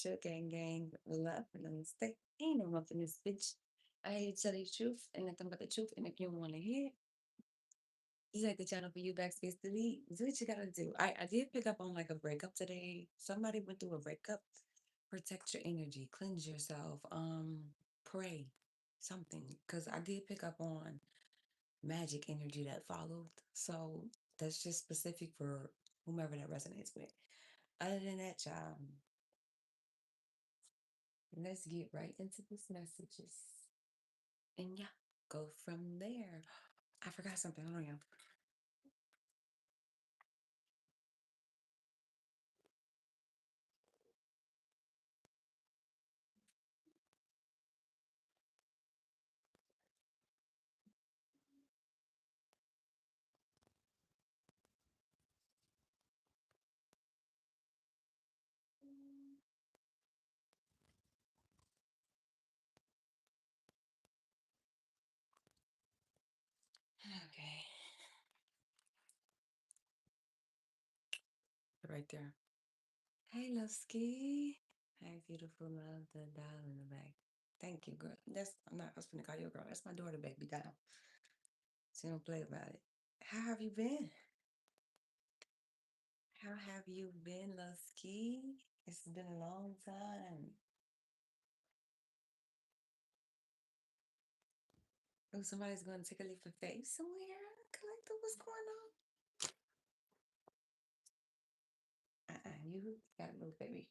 Patricia, gang, love, and namaste. Ain't no muffin this bitch. I hate to tell you the truth and nothing but the truth. And if you don't want to hear it, you like the channel for you backspace delete. Do what you gotta do. I did pick up on like a breakup today. Somebody went through a breakup. Protect your energy, cleanse yourself, pray, something. Cause I did pick up on magic energy that followed. So that's just specific for whomever that resonates with. Other than that, y'all, let's get right into these messages. And yeah, go from there. I forgot something. Hold on, y'all. Okay, right there. Hey, Lovski. Hey, beautiful love, the doll in the back. Thank you, girl. I'm not, I was gonna call you a girl. That's my daughter, baby doll. She don't play about it. How have you been? How have you been, Lovski? It's been a long time. Oh, somebody's going to take a leap of faith somewhere. Collective, what's going on? You got a little baby.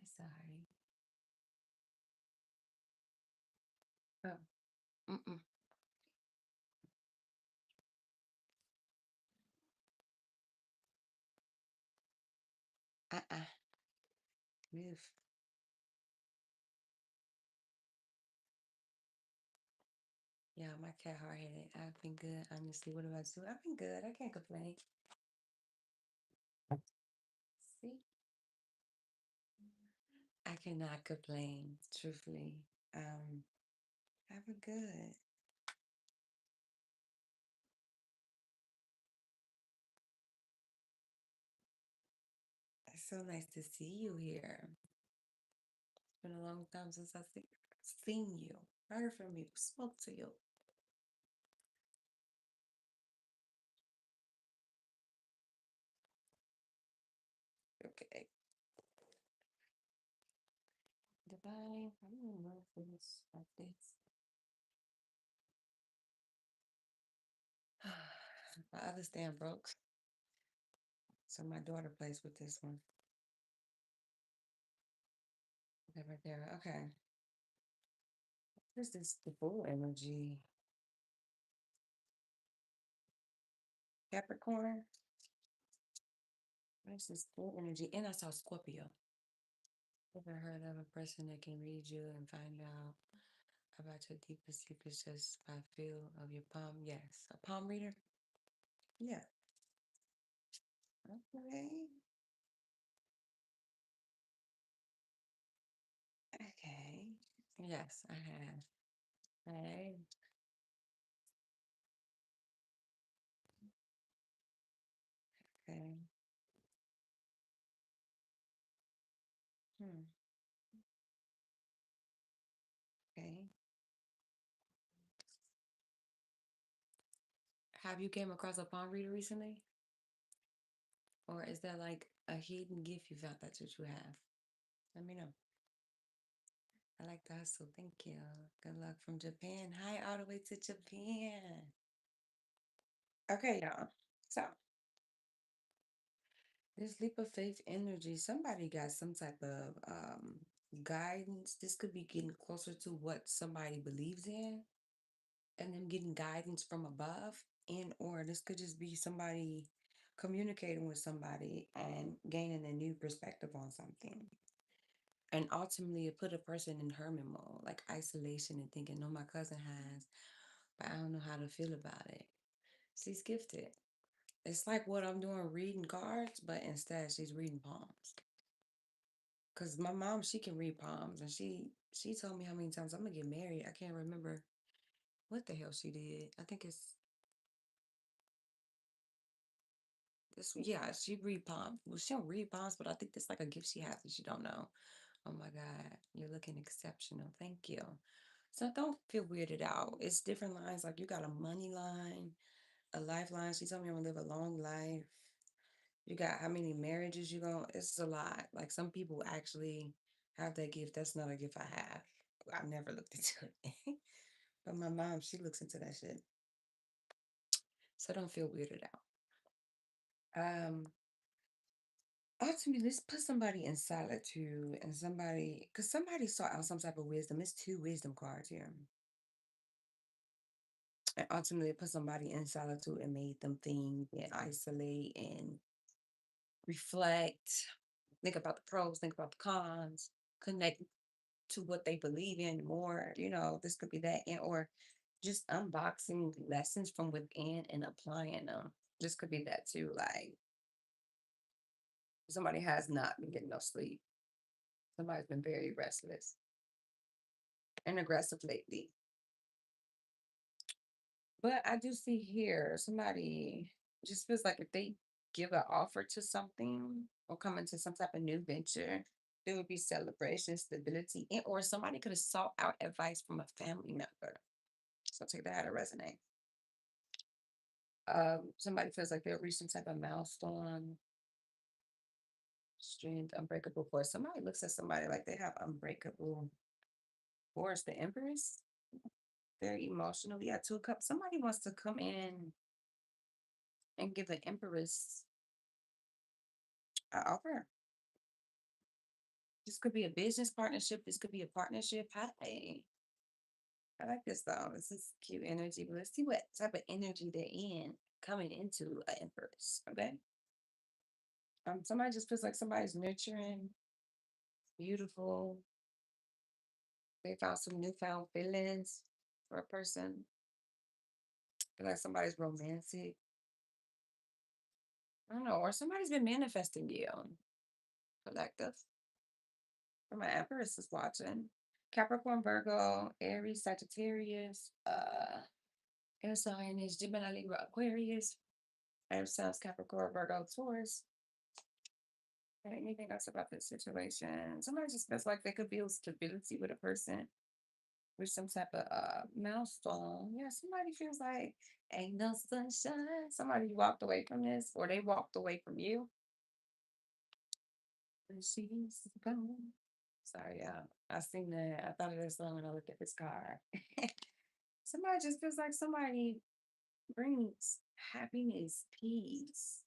I'm sorry. Oh, mm-mm. Uh-uh. Move. Yeah, my cat hard-headed. I've been good, honestly. What about you? I've been good. I can't complain. See? I cannot complain, truthfully. Um, I've been good. It's so nice to see you here. It's been a long time since seen you, heard from you, spoke to you. Okay. Divine, I don't know if it's like this. My other stand broke, so my daughter plays with this one. Okay, right there. Okay. This is the full energy. Capricorn. This is full energy. And I saw Scorpio. Ever heard of a person that can read you and find out about your deepest secrets just by feel of your palm? Yes. A palm reader? Yeah. Okay. Okay. Yes, I have. Hey. Okay. Hmm. Okay. Have you came across a palm reader recently? Or is that like a hidden gift you found that you have? Let me know. I like the hustle. Thank you. Good luck from Japan. Hi, all the way to Japan. Okay, y'all. So, this leap of faith energy, somebody got some type of guidance. This could be getting closer to what somebody believes in and them getting guidance from above. And or this could just be somebody communicating with somebody and gaining a new perspective on something. And ultimately, it put a person in hermit mode, like isolation and thinking, no, my cousin has, but I don't know how to feel about it. She's gifted. It's like what I'm doing, reading cards, but instead she's reading palms. Cause my mom, she can read palms, and she told me how many times I'm gonna get married. I can't remember what the hell she did. I think it's This, yeah, she read palms. Well, she don't read palms, but I think that's like a gift she has that you don't know. Oh my God, you're looking exceptional. Thank you. So don't feel weirded out. It's different lines. Like you got a money line, a lifeline. She told me I'm gonna live a long life. You got how many marriages you going? It's a lot. Like some people actually have that gift. That's not a gift I have. I've never looked into it. But my mom, she looks into that shit. So don't feel weirded out. Ultimately, let's put somebody in solitude and somebody, because somebody sought out some type of wisdom. It's two wisdom cards here. And ultimately, put somebody in solitude and made them think and isolate and reflect, think about the pros, think about the cons, connect to what they believe in more. This could be that, and or just unboxing lessons from within and applying them. This could be that too. Like somebody has not been getting no sleep. Somebody's been very restless and aggressive lately. But I do see here somebody just feels like if they give an offer to something or come into some type of new venture, there would be celebration, stability, and or somebody could have sought out advice from a family member. So take that to resonate. Somebody feels like they'll reach some type of milestone, strength, unbreakable force. Somebody looks at somebody like they have unbreakable force. The Empress, very emotional. Yeah, two of cups. Somebody wants to come in and give the Empress an offer. This could be a business partnership. This could be a partnership. Hi. I like this though. This is cute energy. But let's see what type of energy they're in coming into an Empress. Okay. Somebody just feels like somebody's nurturing, beautiful. They found some newfound feelings for a person. Feel like somebody's romantic. I don't know, or somebody's been manifesting you. Collective. For my Empress is watching. Capricorn, Virgo, Aries, Sagittarius, air sign is Gemini, Libra, Aquarius. Air signs Capricorn, Virgo, Taurus. Anything else about this situation? Somebody just feels like they could build stability with a person with some type of milestone. Yeah, somebody feels like ain't no sunshine. Somebody walked away from this, or they walked away from you. And she's gone. Sorry, I seen that. I thought of that song when I looked at this card. Somebody just feels like somebody brings happiness, peace,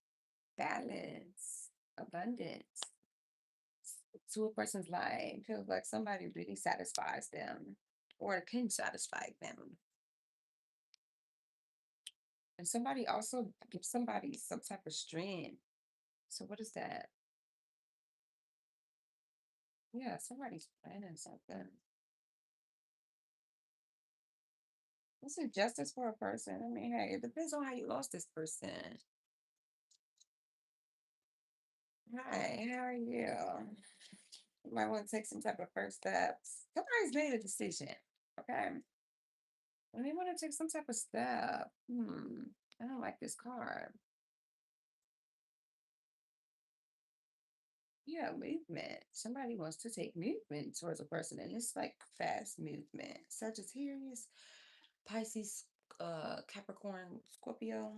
balance, abundance to a person's life. Feels like somebody really satisfies them or can satisfy them. And somebody also gives somebody some type of strength. So what is that? Yeah, somebody's planning something. This is justice for a person. I mean, hey, it depends on how you lost this person. Hi, how are you? You might want to take some type of first steps. Somebody's made a decision. Okay. And they want to take some type of step. I don't like this card. Yeah, movement. Somebody wants to take movement towards a person, and it's like fast movement. Sagittarius, Pisces, Capricorn, Scorpio.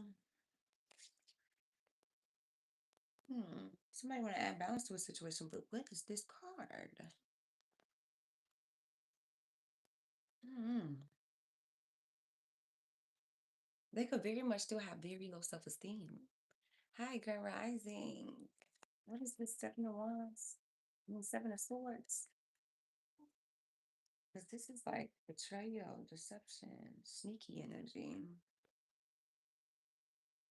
Somebody want to add balance to a situation, but what is this card? Hmm. They could very much still have very low self-esteem. Hi, Grand Rising. What is this Seven of Wands? Seven of Swords. Because this is like betrayal, deception, sneaky energy.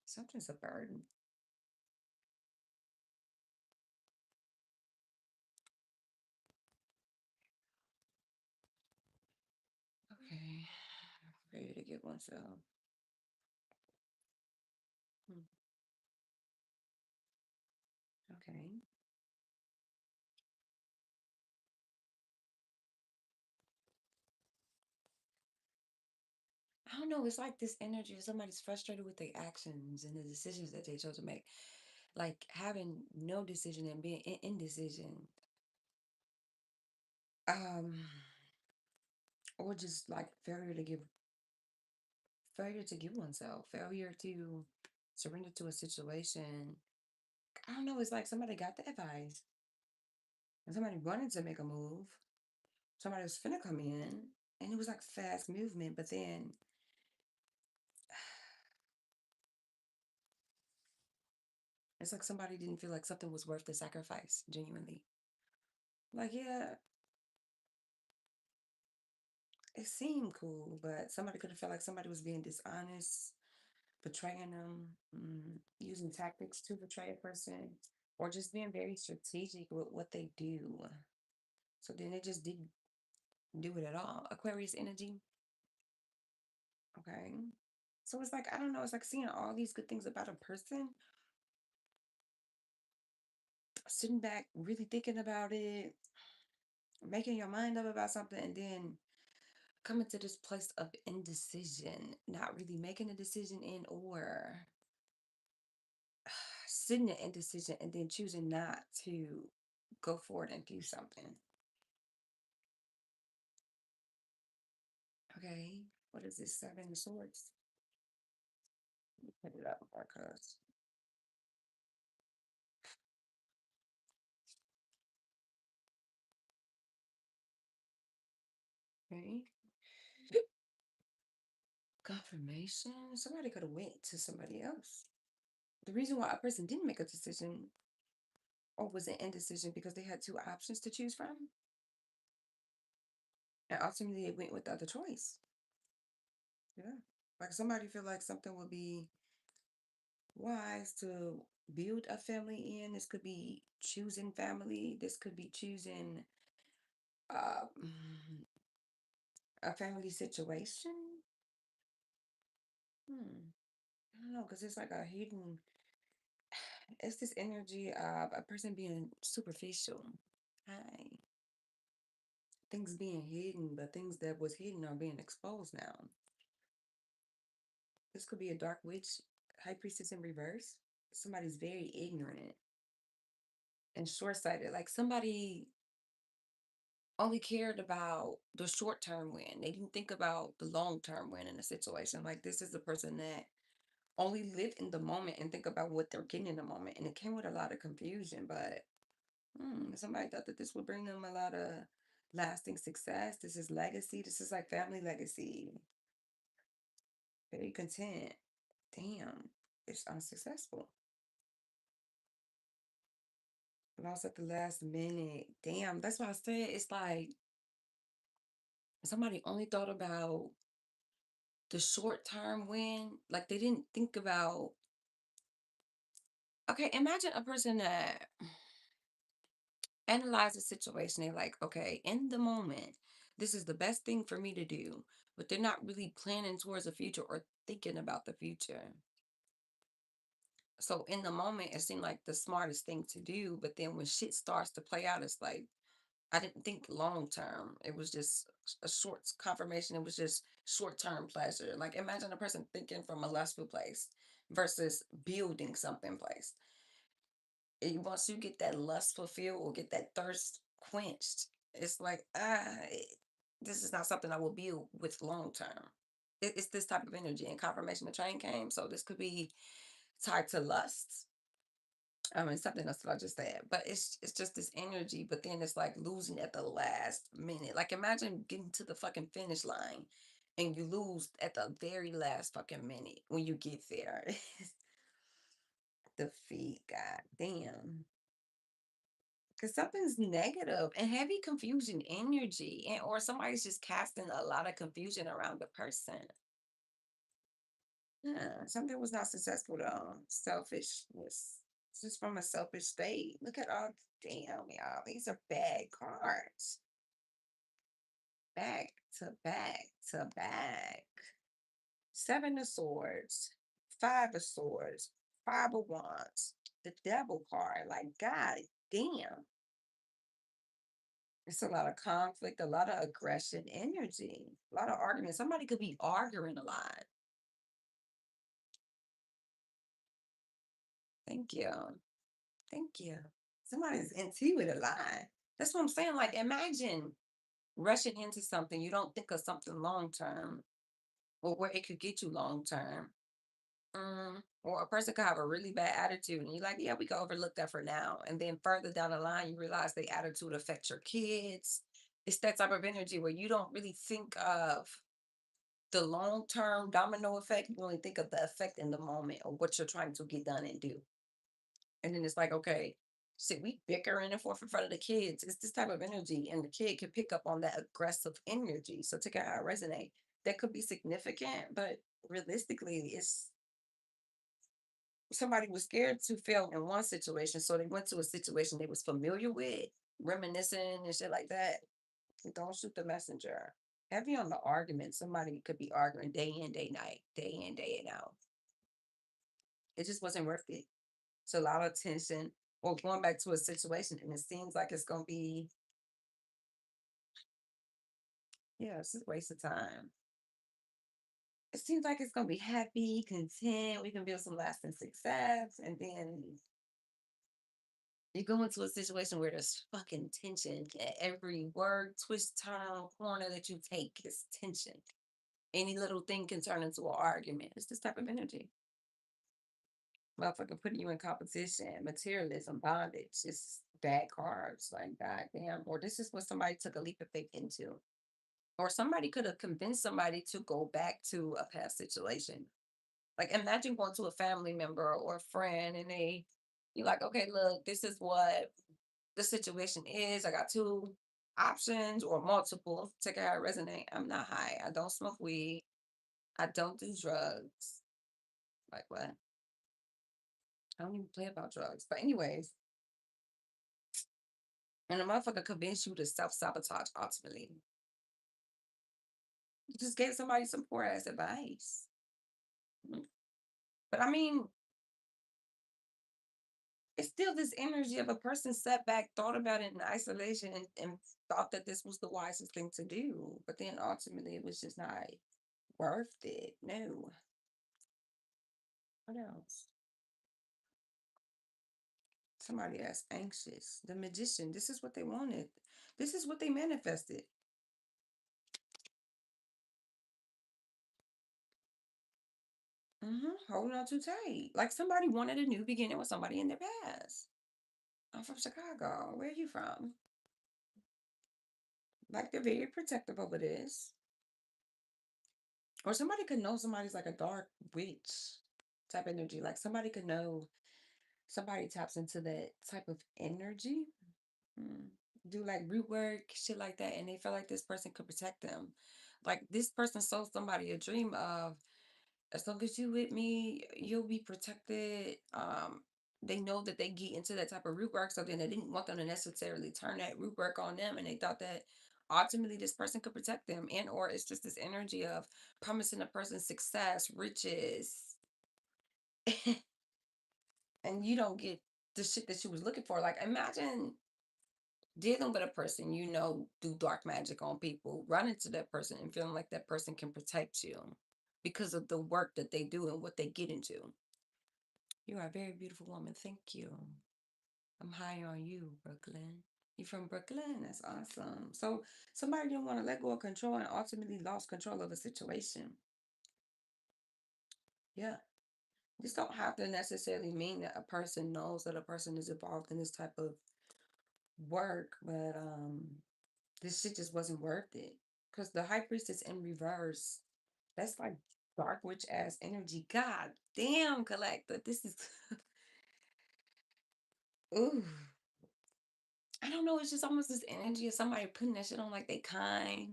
Something's a burden. Okay. Ready to get oneself. Hmm. Okay. I don't know. It's like this energy. Somebody's frustrated with their actions and the decisions that they chose to make. like having no decision and being indecision. Um, or just like failure to give oneself, failure to surrender to a situation. I don't know, it's like somebody got the advice and somebody wanted to make a move. Somebody was finna come in and it was like fast movement, but then it's like somebody didn't feel like something was worth the sacrifice, genuinely. Like, yeah, it seemed cool, but somebody could have felt like somebody was being dishonest, betraying them, using tactics to betray a person, or just being very strategic with what they do. So then it just didn't do it at all. Aquarius energy. Okay. So it's like, I don't know, it's like seeing all these good things about a person, sitting back, really thinking about it, making your mind up about something, and then coming to this place of indecision, not really making a decision in or sitting in indecision and then choosing not to go forward and do something. Okay. What is this? Seven of Swords. Put it up because okay. Confirmation. Somebody could have went to somebody else. The reason why a person didn't make a decision or was an indecision because they had two options to choose from, and ultimately they went with the other choice. Yeah, like somebody feel like something would be wise to build a family in. This could be choosing family. This could be choosing uh, a family situation. I don't know, because it's like a hidden. It's this energy of a person being superficial. Hi. Things being hidden, but things that was hidden are being exposed now. This could be a dark witch, high priestess in reverse. Somebody's very ignorant and short-sighted. Like somebody only cared about the short-term win. They didn't think about the long-term win in a situation. Like this is a person that only live in the moment and think about what they're getting in the moment. And it came with a lot of confusion, but somebody thought that this would bring them a lot of lasting success. This is legacy. This is like family legacy. Very content. Damn, it's unsuccessful. Lost at the last minute. Damn, that's why I said it's like somebody only thought about the short term win. Like they didn't think about, okay, imagine a person that analyze the situation. They're like, okay, in the moment, this is the best thing for me to do, but they're not really planning towards the future or thinking about the future. So in the moment, it seemed like the smartest thing to do, but then when shit starts to play out, it's like I didn't think long term. It was just a short confirmation. It was just short term pleasure. Like imagine a person thinking from a lustful place versus building something place. And once you get that lust fulfilled or get that thirst quenched, it's like this is not something I will build with long term. It's this type of energy and confirmation. The train came, so this could be tied to lust. I mean, something else that I just said, but it's just this energy. But then it's like losing at the last minute. Like imagine getting to the fucking finish line, and you lose at the very last fucking minute when you get there. Defeat, god damn. Because something's negative and heavy confusion energy, and or somebody's just casting a lot of confusion around the person. Yeah, something was not successful though. Selfishness. It's just from a selfish state. Look at all, damn, y'all. These are bad cards. Back to back to back. Seven of Swords, Five of Swords, Five of Wands, the Devil card. Like, God damn. It's a lot of conflict, a lot of aggression, energy, a lot of argument. Somebody could be arguing a lot. Thank you. Thank you. Somebody's into with a lie. That's what I'm saying. Like, imagine rushing into something, you don't think of something long term or where it could get you long term. Or a person could have a really bad attitude, and you're like, yeah, we can overlook that for now. And then further down the line, you realize the attitude affects your kids. It's that type of energy where you don't really think of the long term domino effect. You only think of the effect in the moment of what you're trying to get done and do. And then it's like, okay, shit, we bickering and forth in front of the kids. It's this type of energy, and the kid can pick up on that aggressive energy. So take it how it resonate. That could be significant, but realistically, it's somebody was scared to fail in one situation, so they went to a situation they was familiar with, reminiscing and shit like that. Don't shoot the messenger. Heavy on the argument. Somebody could be arguing day in, day night, day in, day out. It just wasn't worth it. It's a lot of tension. Or going back to a situation and it seems like it's gonna be, yeah, it's just a waste of time. It seems like it's gonna be happy, content, we can build some lasting success, and then you go into a situation where there's fucking tension. Every word, twist, turn, corner that you take is tension. Any little thing can turn into an argument. It's this type of energy. Motherfucker putting you in competition, materialism, bondage. It's bad cards. Like, goddamn. Or this is what somebody took a leap of faith into. Or somebody could have convinced somebody to go back to a past situation. Like, imagine going to a family member or a friend and you're like, okay, look, this is what the situation is. I got two options or multiple. Take it how it resonate. I'm not high. I don't smoke weed. I don't do drugs. Like what? I don't even play about drugs. But anyways, and the motherfucker convinced you to self-sabotage ultimately. You just gave somebody some poor ass advice. Mm. But I mean, it's still this energy of a person sat back, thought about it in isolation, and thought that this was the wisest thing to do. But then ultimately it was just not worth it. No. What else? Somebody that's anxious. The magician. This is what they wanted. This is what they manifested. Holding on too tight. Like somebody wanted a new beginning with somebody in their past. I'm from Chicago. Where are you from? Like they're very protective over this. Or somebody could know somebody's like a dark witch type energy. Like somebody could know somebody taps into that type of energy. Mm. Do like root work, shit like that, and they feel like this person could protect them. Like this person sold somebody a dream of, as long as you with me, you'll be protected. They know that they get into that type of root work, so then they didn't want them to necessarily turn that root work on them, and they thought that ultimately this person could protect them, and or it's just this energy of promising a person success, riches, and you don't get the shit that you was looking for. Like imagine dealing with a person you know do dark magic on people, run into that person and feeling like that person can protect you because of the work that they do and what they get into. You are a very beautiful woman. Thank you. I'm high on you, Brooklyn. You from Brooklyn? That's awesome. So somebody didn't want to let go of control and ultimately lost control of a situation. Yeah. This don't have to necessarily mean that a person knows that a person is involved in this type of work, but this shit just wasn't worth it. Cause the high priestess in reverse, that's like dark witch ass energy. God damn, collector. This is ooh. I don't know, it's just almost this energy of somebody putting that shit on like they kind.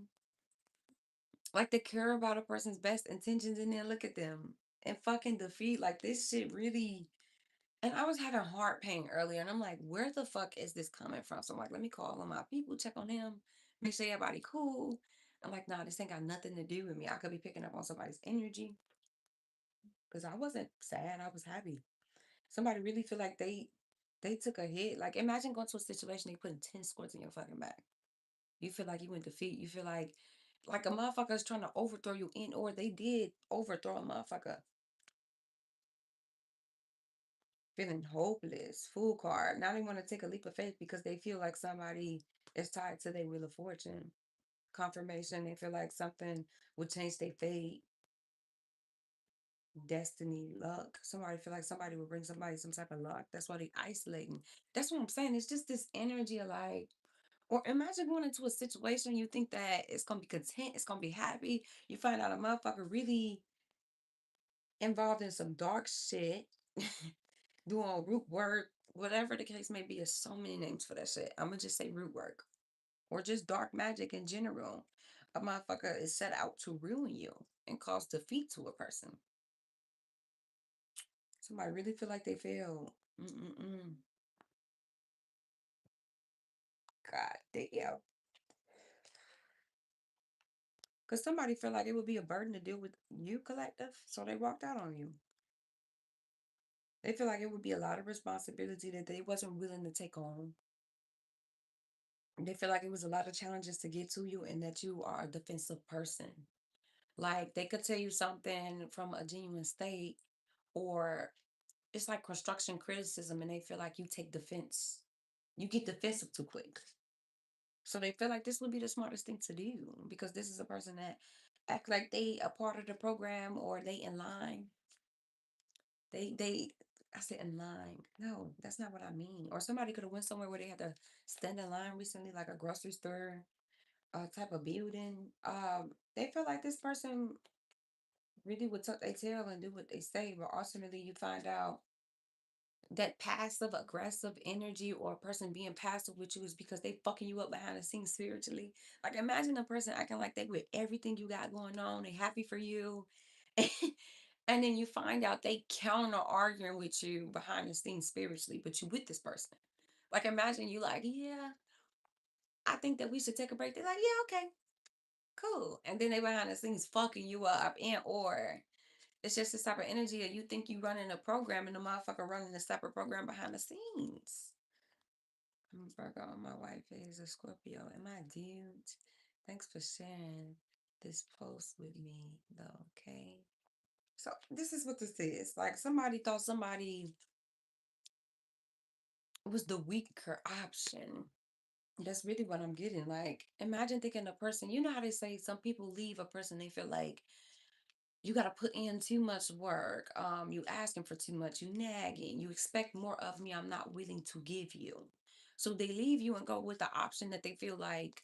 Like they care about a person's best intentions and then look at them and fucking defeat. Like this shit really. And I was having heart pain earlier, and I'm like, where the fuck is this coming from? So I'm like, let me call on my people, check on them, make sure everybody cool. I'm like, nah, this ain't got nothing to do with me. I could be picking up on somebody's energy because I wasn't sad. I was happy. Somebody really feel like they took a hit. Like imagine going to a situation they putting 10 squirts in your fucking back. You feel like you in defeat. You feel like a motherfucker is trying to overthrow you in, or they did overthrow a motherfucker. feeling hopeless, fool card. Now they want to take a leap of faith because they feel like somebody is tied to their wheel of fortune. Confirmation, they feel like something would change their fate, destiny, luck. Somebody feel like somebody will bring somebody some type of luck. That's why they isolating. That's what I'm saying. It's just this energy of like, or imagine going into a situation you think that it's gonna be content, it's gonna be happy. You find out a motherfucker really involved in some dark shit, doing root work, whatever the case may be. There's so many names for that shit. I'm gonna just say root work or just dark magic in general. A motherfucker is set out to ruin you and cause defeat to a person. Somebody really feel like they failed. Mm-mm-mm. God damn. Because somebody feel like it would be a burden to deal with you, collective, so they walked out on you. They feel like it would be a lot of responsibility that they wasn't willing to take on. They feel like it was a lot of challenges to get to you and that you are a defensive person. Like they could tell you something from a genuine state, or it's like construction criticism, and they feel like you take defense. You get defensive too quick. So they feel like this would be the smartest thing to do because this is a person that act like they a part of the program or they in line. They I said in line. No, that's not what I mean. Or somebody could have went somewhere where they had to stand in line recently, like a grocery store type of building. They feel like this person really would tuck their tail and do what they say, but ultimately you find out that passive aggressive energy or a person being passive with you is because they fucking you up behind the scenes spiritually. Like imagine a person acting like they with everything you got going on, they happy for you. And then you find out they counter arguing with you behind the scenes spiritually, but you with this person. Like imagine you like, yeah, I think that we should take a break. They're like, yeah, okay, cool. And then they behind the scenes fucking you up and or it's just this type of energy that you think you running a program and the motherfucker running a separate program behind the scenes. I'm a Virgo and my wife is a Scorpio. Am I duped? Thanks for sharing this post with me though, okay? So this is what this is. Like somebody thought somebody was the weaker option. That's really what I'm getting. Like, imagine thinking a person, you know how they say some people leave a person, they feel like you got to put in too much work. You asking for too much, you nagging, you expect more of me, I'm not willing to give you. So they leave you and go with the option that they feel like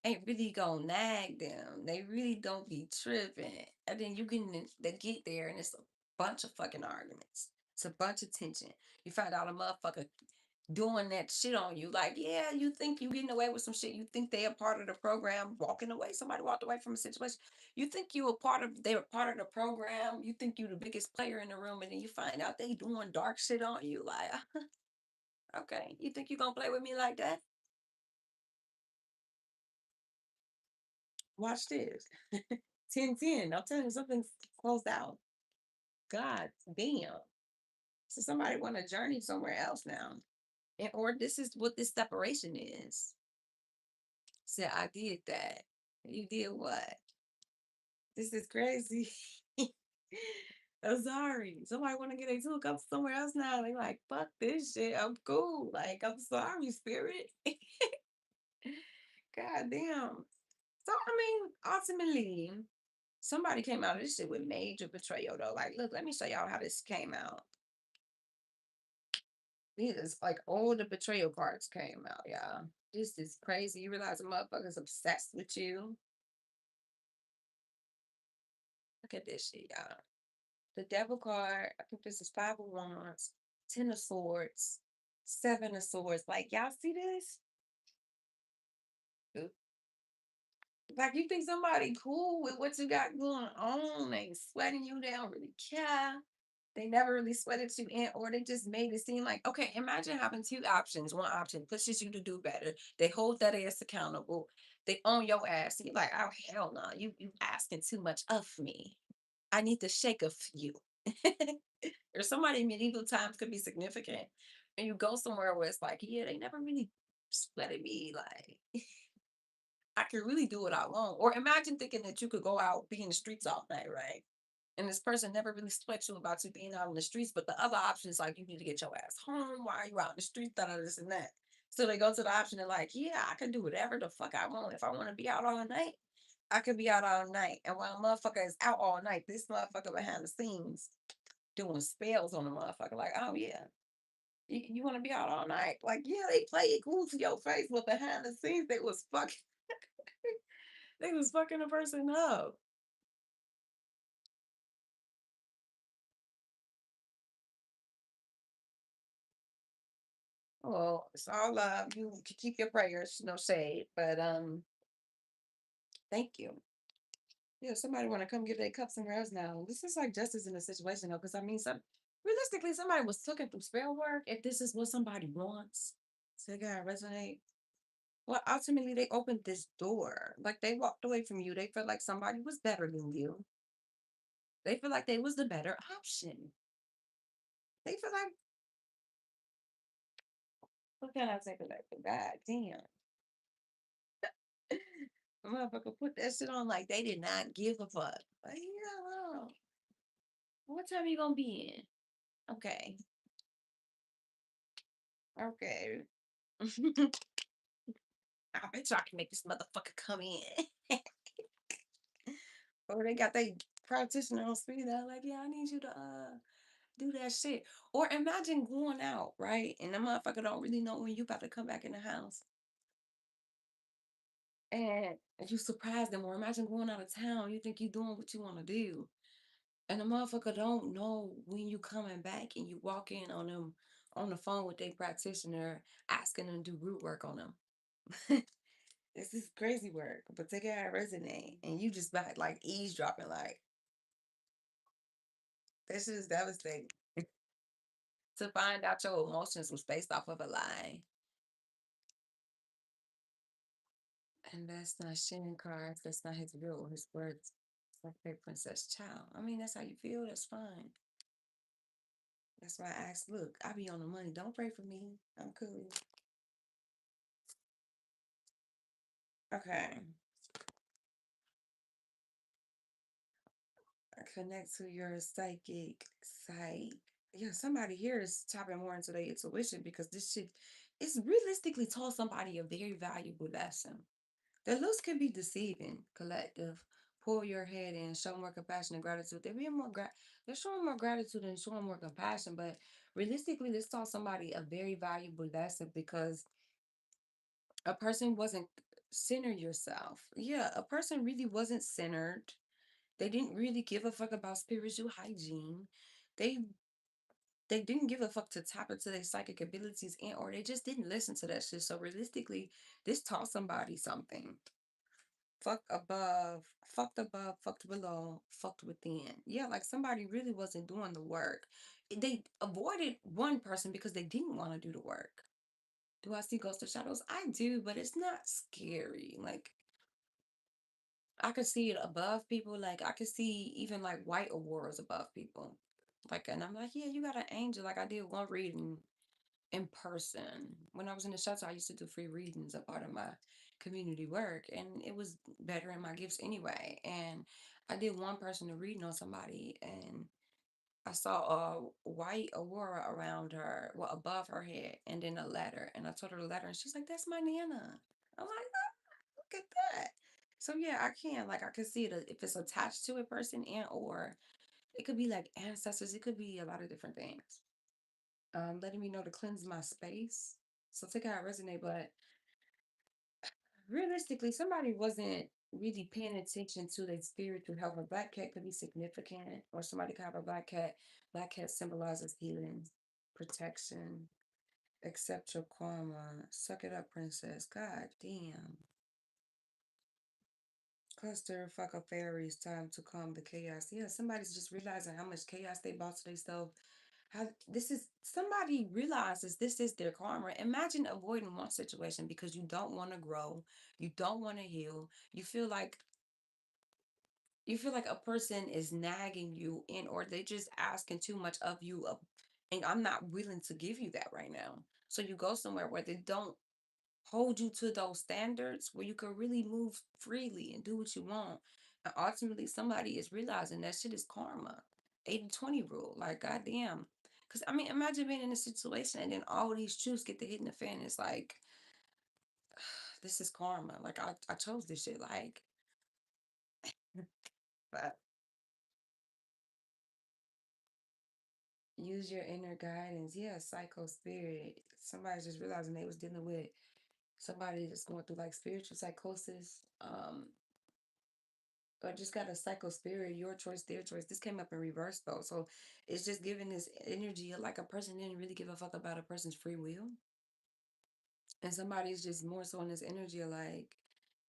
ain't really gonna nag them. They really don't be tripping. And then you they get there and it's a bunch of fucking arguments. It's a bunch of tension. You find out a motherfucker doing that shit on you. Like, yeah, you think you getting away with some shit. You think they are part of the program, walking away. Somebody walked away from a situation. You think you were they were part of the program. You think you the biggest player in the room, and then you find out they doing dark shit on you. Like, okay, you think you gonna play with me like that? Watch this. 10-10. I'm telling you, something's closed out. God damn. So somebody want to journey somewhere else now. And or this is what this separation is. Said I did that. You did what? This is crazy. I'm sorry. Somebody want to get a took up somewhere else now. They like, fuck this shit. I'm cool. Like, I'm sorry, spirit. God damn. So I mean, ultimately, somebody came out of this shit with major betrayal though. Like, look, let me show y'all how this came out. These like all the betrayal cards came out, y'all. This is crazy. You realize a motherfucker's obsessed with you. Look at this shit, y'all. The devil card, I think this is five of wands, 10 of swords, 7 of swords. Like y'all see this? Like you think somebody cool with what you got going on, they sweating you, they don't really care. They never really sweated you in, or they just made it seem like, okay, imagine having two options. One option pushes you to do better. They hold that ass accountable. They own your ass. And you're like, oh hell no, you asking too much of me. I need the shake of you. Or somebody in medieval times could be significant. And you go somewhere where it's like, yeah, they never really sweated me. Like, I can really do what I want. Or imagine thinking that you could go out, be in the streets all night, right? And this person never really spoke to you about you being out on the streets, but the other option is like, you need to get your ass home. Why are you out in the streets? Da, da, this and that. So they go to the option of like, yeah, I can do whatever the fuck I want. If I want to be out all night, I could be out all night. And while a motherfucker is out all night, this motherfucker behind the scenes doing spells on the motherfucker. Like, oh yeah, you want to be out all night? Like, yeah, they play it cool to your face, but behind the scenes, they was fucking, they was fucking a person up. Well, it's all love. You can keep your prayers, no shade. But thank you. Yeah, somebody want to come get their cups and rose now. This is like justice in a situation though, because I mean, some realistically, somebody was looking through spell work. If this is what somebody wants, so they gotta resonate. Well, ultimately, they opened this door. Like they walked away from you. They felt like somebody was better than you. They feel like they was the better option. They feel like, what can I say for that? God damn. Motherfucker put that shit on like they did not give a fuck. Like, yeah, well, what time you gonna be in? Okay. Okay. I bet you I can make this motherfucker come in. Or they got they practitioner on speed. They're like, yeah, I need you to do that shit. Or imagine going out, right? And the motherfucker don't really know when you about to come back in the house. And you surprise them. Or imagine going out of town. You think you doing what you want to do. And the motherfucker don't know when you coming back and you walk in on them on the phone with their practitioner asking them to do root work on them. This is crazy work, but take it out resonate and you just back like eavesdropping like this is devastating. To find out your emotions was based off of a lie. And that's not sharing cards. That's not his real or his words. It's like a princess child. I mean, that's how you feel. That's fine. That's why I asked, look, I be on the money. Don't pray for me. I'm cool. Okay. Connect to your psychic side. Yeah, somebody here is tapping more into their intuition because this shit is realistically told somebody a very valuable lesson. The looks can be deceiving, collective. Pull your head in, show more compassion and gratitude. They're showing more gratitude and showing more compassion, but realistically, this taught somebody a very valuable lesson because a person wasn't center yourself. Yeah, a person really wasn't centered. They didn't really give a fuck about spiritual hygiene. They they didn't give a fuck to tap into their psychic abilities and or they just didn't listen to that shit. So realistically, this taught somebody something. Fucked above, fucked below, fucked within. Yeah, like somebody really wasn't doing the work. They avoided one person because they didn't want to do the work. Do I see ghosts or shadows? I do, but it's not scary. Like I could see it above people. Like I could see even like white auroras above people. Like, and I'm like, yeah, you got an angel. Like I did one reading in person. When I was in the shelter, I used to do free readings, a part of my community work, and it was better in my gifts anyway. And I did one person to reading on somebody, and I saw a white aurora around her, well, above her head, and then a letter. And I told her the letter, and she's like, "That's my nana." I'm like, "Ah, look at that." So yeah, I can like I can see it if it's attached to a person and or it could be like ancestors. It could be a lot of different things. Letting me know to cleanse my space. So take out resonate, but realistically, somebody wasn't really paying attention to their spiritual health. A black cat could be significant, or somebody could have a black cat. Black cat symbolizes healing, protection. Accept your karma. Suck it up, princess. God damn. Cluster fuck up fairies. Time to calm the chaos. Yeah, somebody's just realizing how much chaos they brought to themselves. How this is somebody realizes this is their karma. Imagine avoiding one situation because you don't want to grow, you don't want to heal, you feel like a person is nagging you in or they just asking too much of you and I'm not willing to give you that right now. So you go somewhere where they don't hold you to those standards where you can really move freely and do what you want. And ultimately, somebody is realizing that shit is karma. 80/20 rule. Like, goddamn. Because, I mean, imagine being in a situation and then all these truths get to hitting the fan. It's like, this is karma. Like, I chose this shit. Like, but use your inner guidance. Yeah, psycho spirit. Somebody's just realizing they was dealing with somebody that's going through like spiritual psychosis. Or just got a psycho spirit, your choice, their choice. This came up in reverse though. So it's just giving this energy like a person didn't really give a fuck about a person's free will. And somebody's just more so in this energy of like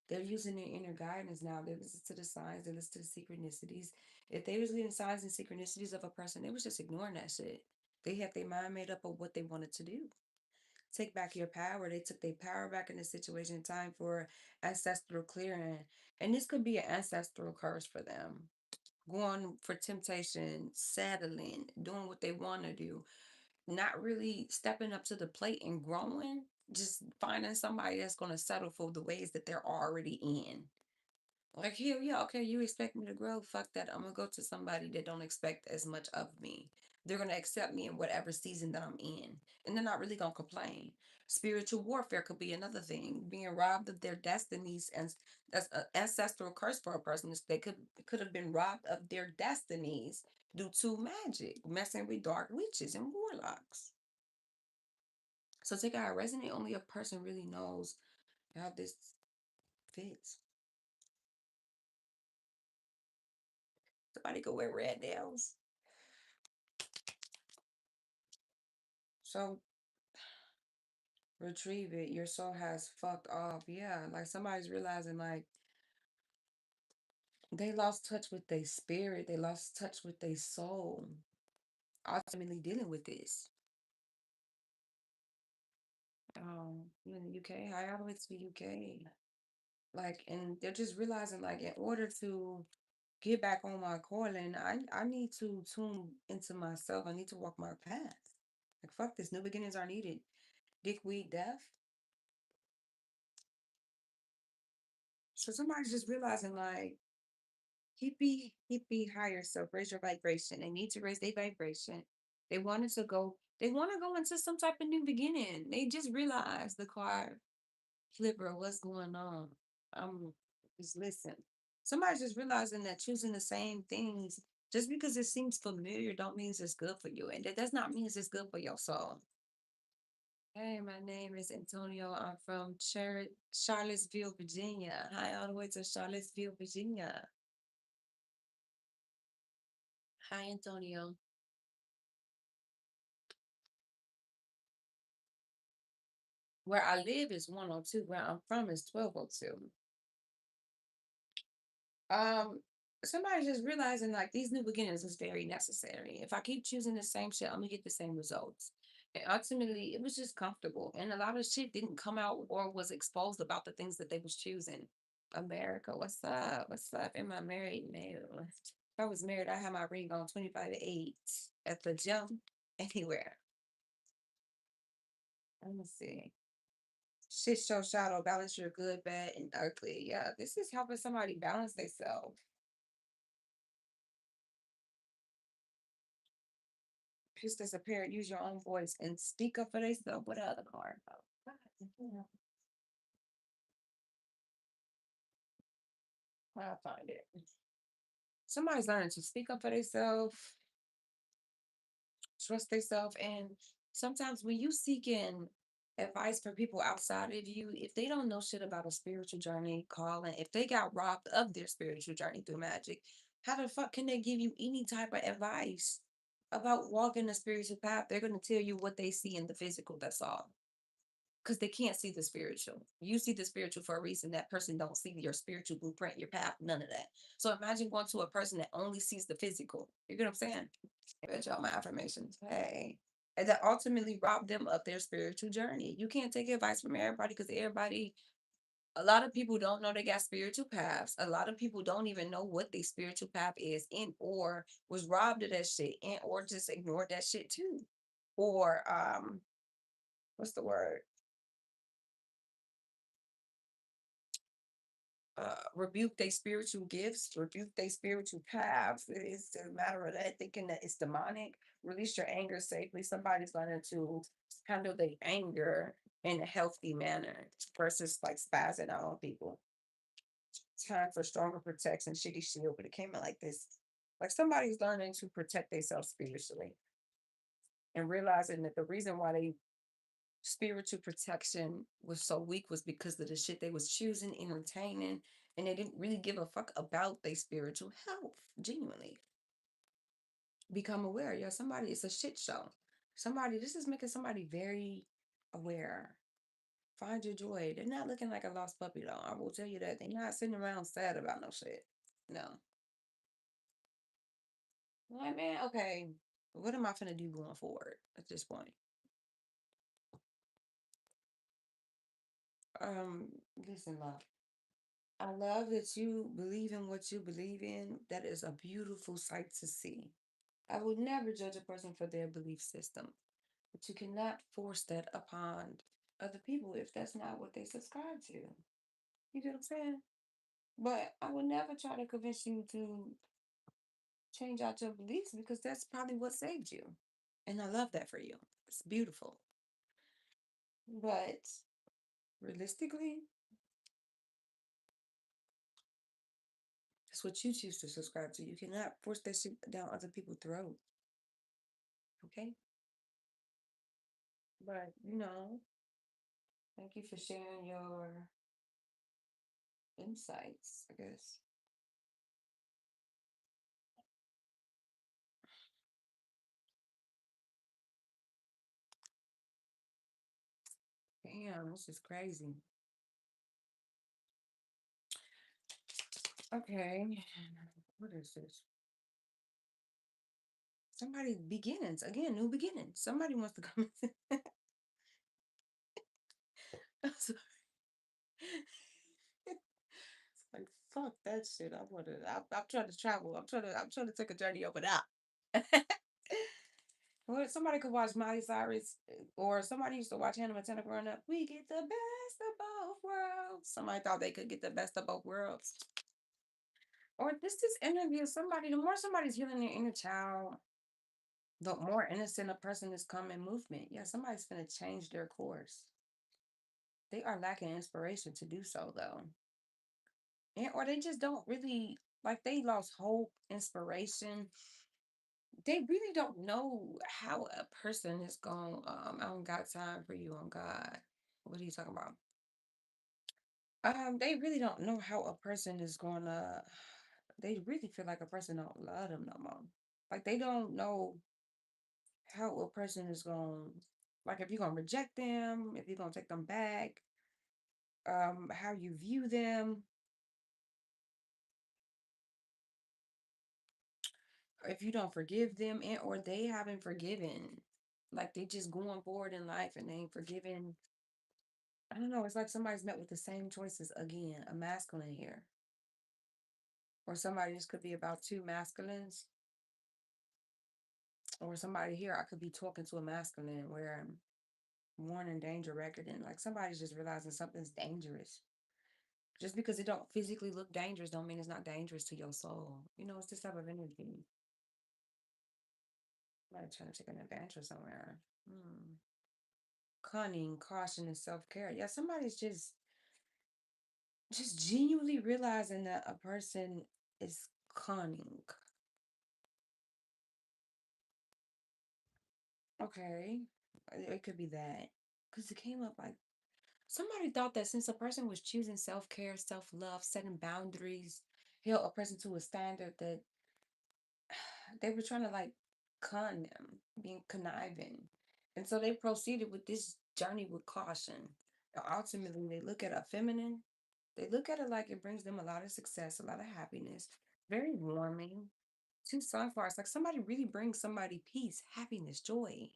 they're using their inner guidance now. They listen to the signs, they listen to the synchronicities. If they was getting signs and synchronicities of a person, they was just ignoring that shit. They had their mind made up of what they wanted to do. Take back your power. They took their power back in the situation. Time for ancestral clearing. And this could be an ancestral curse for them. Going for temptation, settling, doing what they want to do, not really stepping up to the plate and growing, just finding somebody that's going to settle for the ways that they're already in. Like, hell yeah, okay, you expect me to grow? Fuck that. I'm gonna go to somebody that don't expect as much of me. They're gonna accept me in whatever season that I'm in. And they're not really gonna complain. Spiritual warfare could be another thing. Being robbed of their destinies, and that's an ancestral curse for a person. They could have been robbed of their destinies due to magic, messing with dark witches and warlocks. So take out resonate, only a person really knows how this fits. Somebody could wear red nails. So retrieve it. Your soul has fucked off. Yeah, like somebody's realizing like they lost touch with their spirit. They lost touch with their soul. Ultimately dealing with this. You in the UK? Hi, all the way to the UK. Like, and they're just realizing like in order to get back on my calling, I need to tune into myself. I need to walk my path. Like fuck this. New beginnings are needed. Dickweed death. So somebody's just realizing like hippie higher self, raise your vibration. They need to raise their vibration. They want to go into some type of new beginning. They just realized the card flipper, what's going on. Um, just listen. Somebody's just realizing that choosing the same things just because it seems familiar don't mean it's good for you. And that does not mean it's good for your soul. Hey, my name is Antonio. I'm from Charlottesville, Virginia. Hi, all the way to Charlottesville, Virginia. Hi, Antonio. Where I live is 102. Where I'm from is 1202. Um, Somebody's just realizing like these new beginnings is very necessary. If I keep choosing the same shit, I'm gonna get the same results. And ultimately, it was just comfortable, and a lot of shit didn't come out or was exposed about the things that they was choosing. America, what's up? What's up? Am I married? No. If I was married, I had my ring on 25/8 at the gym, anywhere. Let me see. Shit show shadow, balance your good, bad, and ugly. Yeah, this is helping somebody balance themselves. Just as a parent, use your own voice and speak up for themselves. What other card? Oh, God, I'll find it. Somebody's learning to speak up for themselves, trust themselves, and sometimes when you seeking advice for people outside of you, if they don't know shit about a spiritual journey, calling, if they got robbed of their spiritual journey through magic, how the fuck can they give you any type of advice about walking the spiritual path? They're gonna tell you what they see in the physical. That's all. Because they can't see the spiritual. You see the spiritual for a reason. That person don't see your spiritual blueprint, your path, none of that. So imagine going to a person that only sees the physical. You get what I'm saying? Bet y'all my affirmations. Hey. And that ultimately robbed them of their spiritual journey. You can't take advice from everybody because everybody, a lot of people don't know they got spiritual paths. A lot of people don't even know what their spiritual path is and or was robbed of that shit and or just ignored that shit too. Or what's the word? rebuke their spiritual gifts, rebuke their spiritual paths. It's a matter of that thinking that it's demonic. Release your anger safely. Somebody's learning to handle their anger in a healthy manner versus like spazzing out on people. Time for stronger protection. Shitty shield, but it came out like this. Like somebody's learning to protect themselves spiritually and realizing that the reason why they spiritual protection was so weak was because of the shit they was choosing, entertaining, and they didn't really give a fuck about their spiritual health. Genuinely become aware. Yeah, somebody, it's a shit show. Somebody, this is making somebody very aware. Find your joy. They're not looking like a lost puppy though. I will tell you that. They're not sitting around sad about no shit. No. Like, man, okay, what am I finna do going forward at this point? Um, Listen, love. I love that you believe in what you believe in. That is a beautiful sight to see. I would never judge a person for their belief system, but you cannot force that upon other people if that's not what they subscribe to. You get what I'm saying? But I would never try to convince you to change out your beliefs because that's probably what saved you. And I love that for you. It's beautiful. But realistically, it's what you choose to subscribe to. You cannot force that shit down other people's throat. Okay? But thank you for sharing your insights, I guess. Damn, this is crazy. Okay. What is this? Somebody beginnings. Again, new beginnings. Somebody wants to come in. I'm sorry. It's like fuck that shit. I'm trying to travel. I'm trying to take a journey over there. Well, somebody could watch Miley Cyrus, or somebody used to watch Hannah Montana growing up. We get the best of both worlds. Somebody thought they could get the best of both worlds. Or this interview, somebody, the more somebody's healing their inner child, the more innocent a person is coming movement. Yeah, somebody's gonna change their course. They are lacking inspiration to do so though. And or they just don't really like they lost hope, inspiration. They really don't know how a person is going, I don't got time for you on God. What are you talking about? They really don't know how a person is gonna they really feel like a person don't love them no more. Like they don't know how a person is going, like if you're gonna reject them, if you're gonna take them back, how you view them, if you don't forgive them, and or they haven't forgiven. Like they just going forward in life and they ain't forgiven. I don't know, it's like somebody's met with the same choices again, a masculine here. Or somebody, this could be about two masculines, or somebody here, I could be talking to a masculine where I'm warning danger record and like somebody's just realizing something's dangerous. Just because it don't physically look dangerous don't mean it's not dangerous to your soul. It's this type of energy. Like trying to take an advantage of somewhere. Hmm. Cunning, caution, and self-care. Yeah, somebody's just genuinely realizing that a person is cunning. Okay. It could be that. Because it came up like somebody thought that since a person was choosing self-care, self-love, setting boundaries, held a person to a standard that they were trying to like con them, being conniving. And so they proceeded with this journey with caution. And ultimately, they look at a feminine, they look at it like it brings them a lot of success, a lot of happiness, very warming. Two sunflowers, like somebody really brings somebody peace, happiness, joy.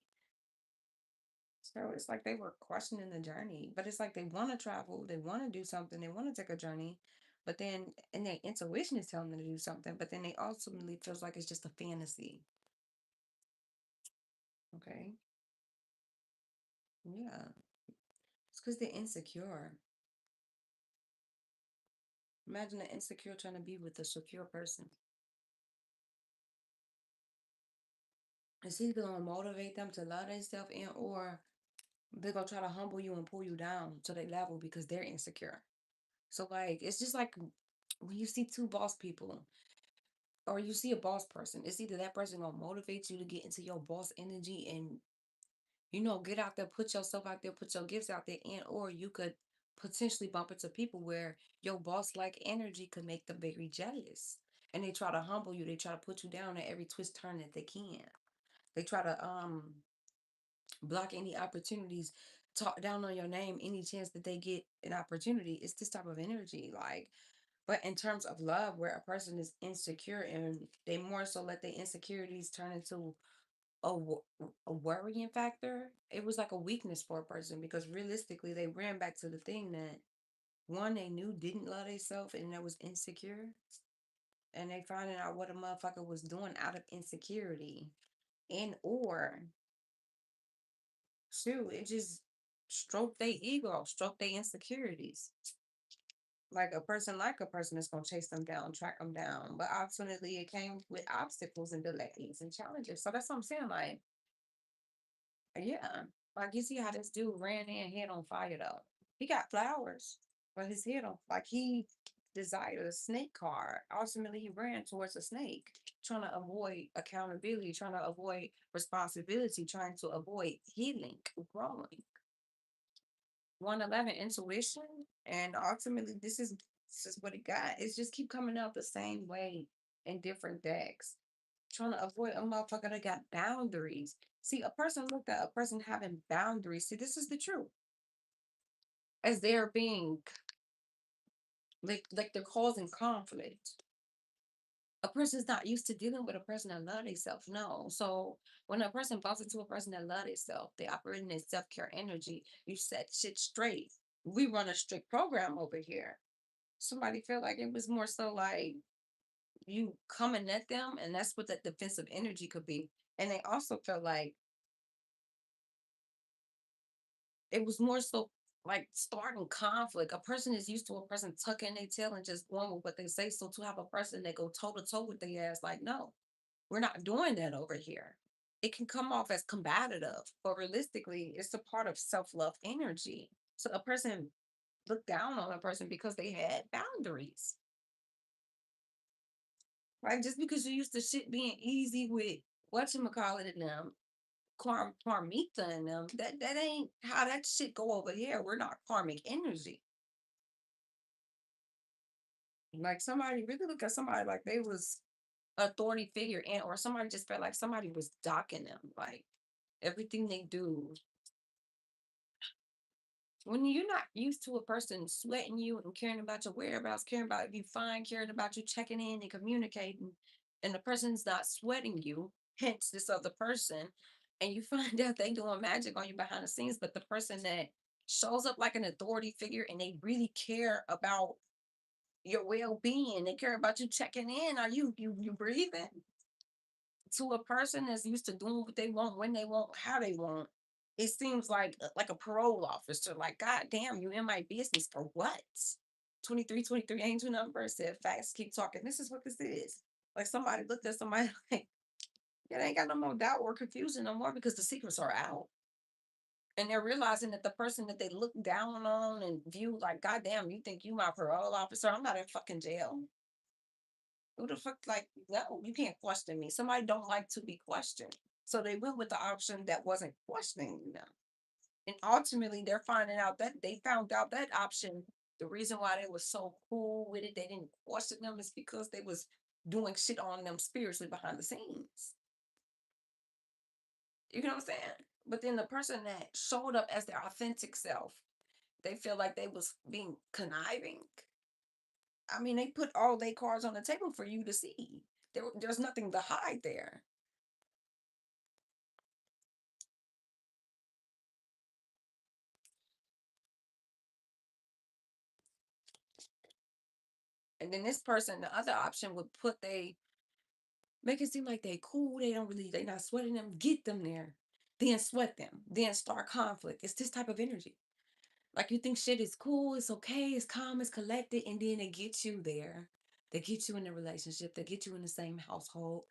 So it's like they were questioning the journey, but it's like they want to travel, they want to do something, they want to take a journey, but then, and their intuition is telling them to do something, but then they ultimately feels like it's just a fantasy. Okay. Yeah. It's because they're insecure. Imagine an insecure trying to be with a secure person. It's either gonna motivate them to love themselves and or they're gonna try to humble you and pull you down to their level because they're insecure. So like it's just like when you see two boss people or you see a boss person, it's either that person gonna motivate you to get into your boss energy and get out there, put yourself out there, put your gifts out there, and or you could potentially bump into people where your boss like energy could make them very jealous. And they try to humble you, they try to put you down at every twist turn that they can. They try to block any opportunities, talk down on your name any chance that they get an opportunity. It's this type of energy. Like, but in terms of love, where a person is insecure and they more so let their insecurities turn into a worrying factor, it was like a weakness for a person because realistically, they ran back to the thing that one they knew didn't love themselves and that was insecure, and they finding out what a motherfucker was doing out of insecurity, and or shoot, it just stroke their ego, stroke their insecurities. Like a person that's gonna chase them down, track them down, but ultimately it came with obstacles and delays and challenges. So that's what I'm saying. Like, yeah, like you see how this dude ran in head on fire though. He got flowers, but his head on like he desired a snake card. Ultimately, he ran towards a snake, trying to avoid accountability, trying to avoid responsibility, trying to avoid healing, growing. 111 intuition, and ultimately, this is what he got. It's just keep coming out the same way in different decks, trying to avoid a motherfucker that got boundaries. See, a person looked at a person having boundaries. See, this is the truth. As they're being like they're causing conflict. A person's not used to dealing with a person that love themselves. No. So when a person bumps into a person that love themselves, they operate in their self-care energy. You set shit straight. We run a strict program over here. Somebody felt like it was more so like you coming at them, and that's what that defensive energy could be. And they also felt like it was more so like starting conflict. A person is used to a person tucking their tail and just going with what they say. So to have a person that go toe to toe with their ass, like, no, we're not doing that over here. It can come off as combative, but realistically, it's a part of self-love energy. So a person looked down on a person because they had boundaries. Right? Just because you used to shit being easy with whatchamacallit and them, Parmita and them, that ain't how that shit go over here. We're not karmic energy. Like somebody really look at somebody like they was authority figure and or somebody just felt like somebody was docking them. Like everything they do. When you're not used to a person sweating you and caring about your whereabouts, caring about if you fine, caring about you, checking in and communicating, and the person's not sweating you, hence this other person, and you find out they doing magic on you behind the scenes, but the person that shows up like an authority figure and they really care about your well-being, they care about you checking in, are you breathing? To a person that's used to doing what they want, when they want, how they want, it seems like a parole officer. Like, God damn, you in my business for what? 2323 ain't your number. Said facts, keep talking. This is what this is. Like somebody looked at somebody like, yeah, they ain't got no more doubt or confusion no more because the secrets are out. And they're realizing that the person that they look down on and view like, God damn, you think you my parole officer? I'm not in fucking jail. Who the fuck, like, no, you can't question me. Somebody don't like to be questioned. So they went with the option that wasn't questioning them. And ultimately, they're finding out that they found out that option. The reason why they were so cool with it, they didn't question them, is because they was doing shit on them spiritually behind the scenes. You know what I'm saying? But then the person that showed up as their authentic self, they feel like they was being conniving. I mean, they put all their cards on the table for you to see. There's nothing to hide there. And then this person, the other option would put they make it seem like they cool, they not sweating them, get them there, then sweat them, then start conflict. It's this type of energy. Like you think shit is cool, it's okay, it's calm, it's collected, and then they get you there. They get you in a relationship, they get you in the same household,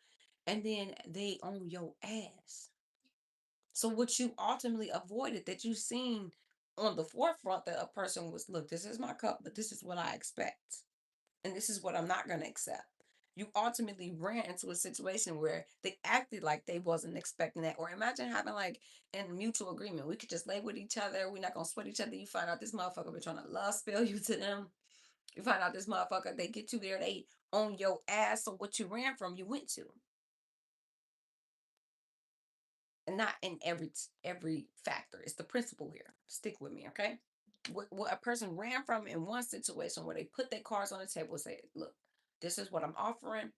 and then they own your ass. So what you ultimately avoided that you seen on the forefront that a person was, look, this is my cup, but this is what I expect. And this is what I'm not gonna accept. You ultimately ran into a situation where they acted like they wasn't expecting that. Or imagine having like in mutual agreement, we could just lay with each other, we're not gonna sweat each other. You find out this motherfucker been trying to love spell you to them. You find out this motherfucker, they get you there, they own your ass. So what you ran from, you went to. And not in every factor. It's the principle here. Stick with me, okay? What a person ran from in one situation where they put their cards on the table and say, look, this is what I'm offering.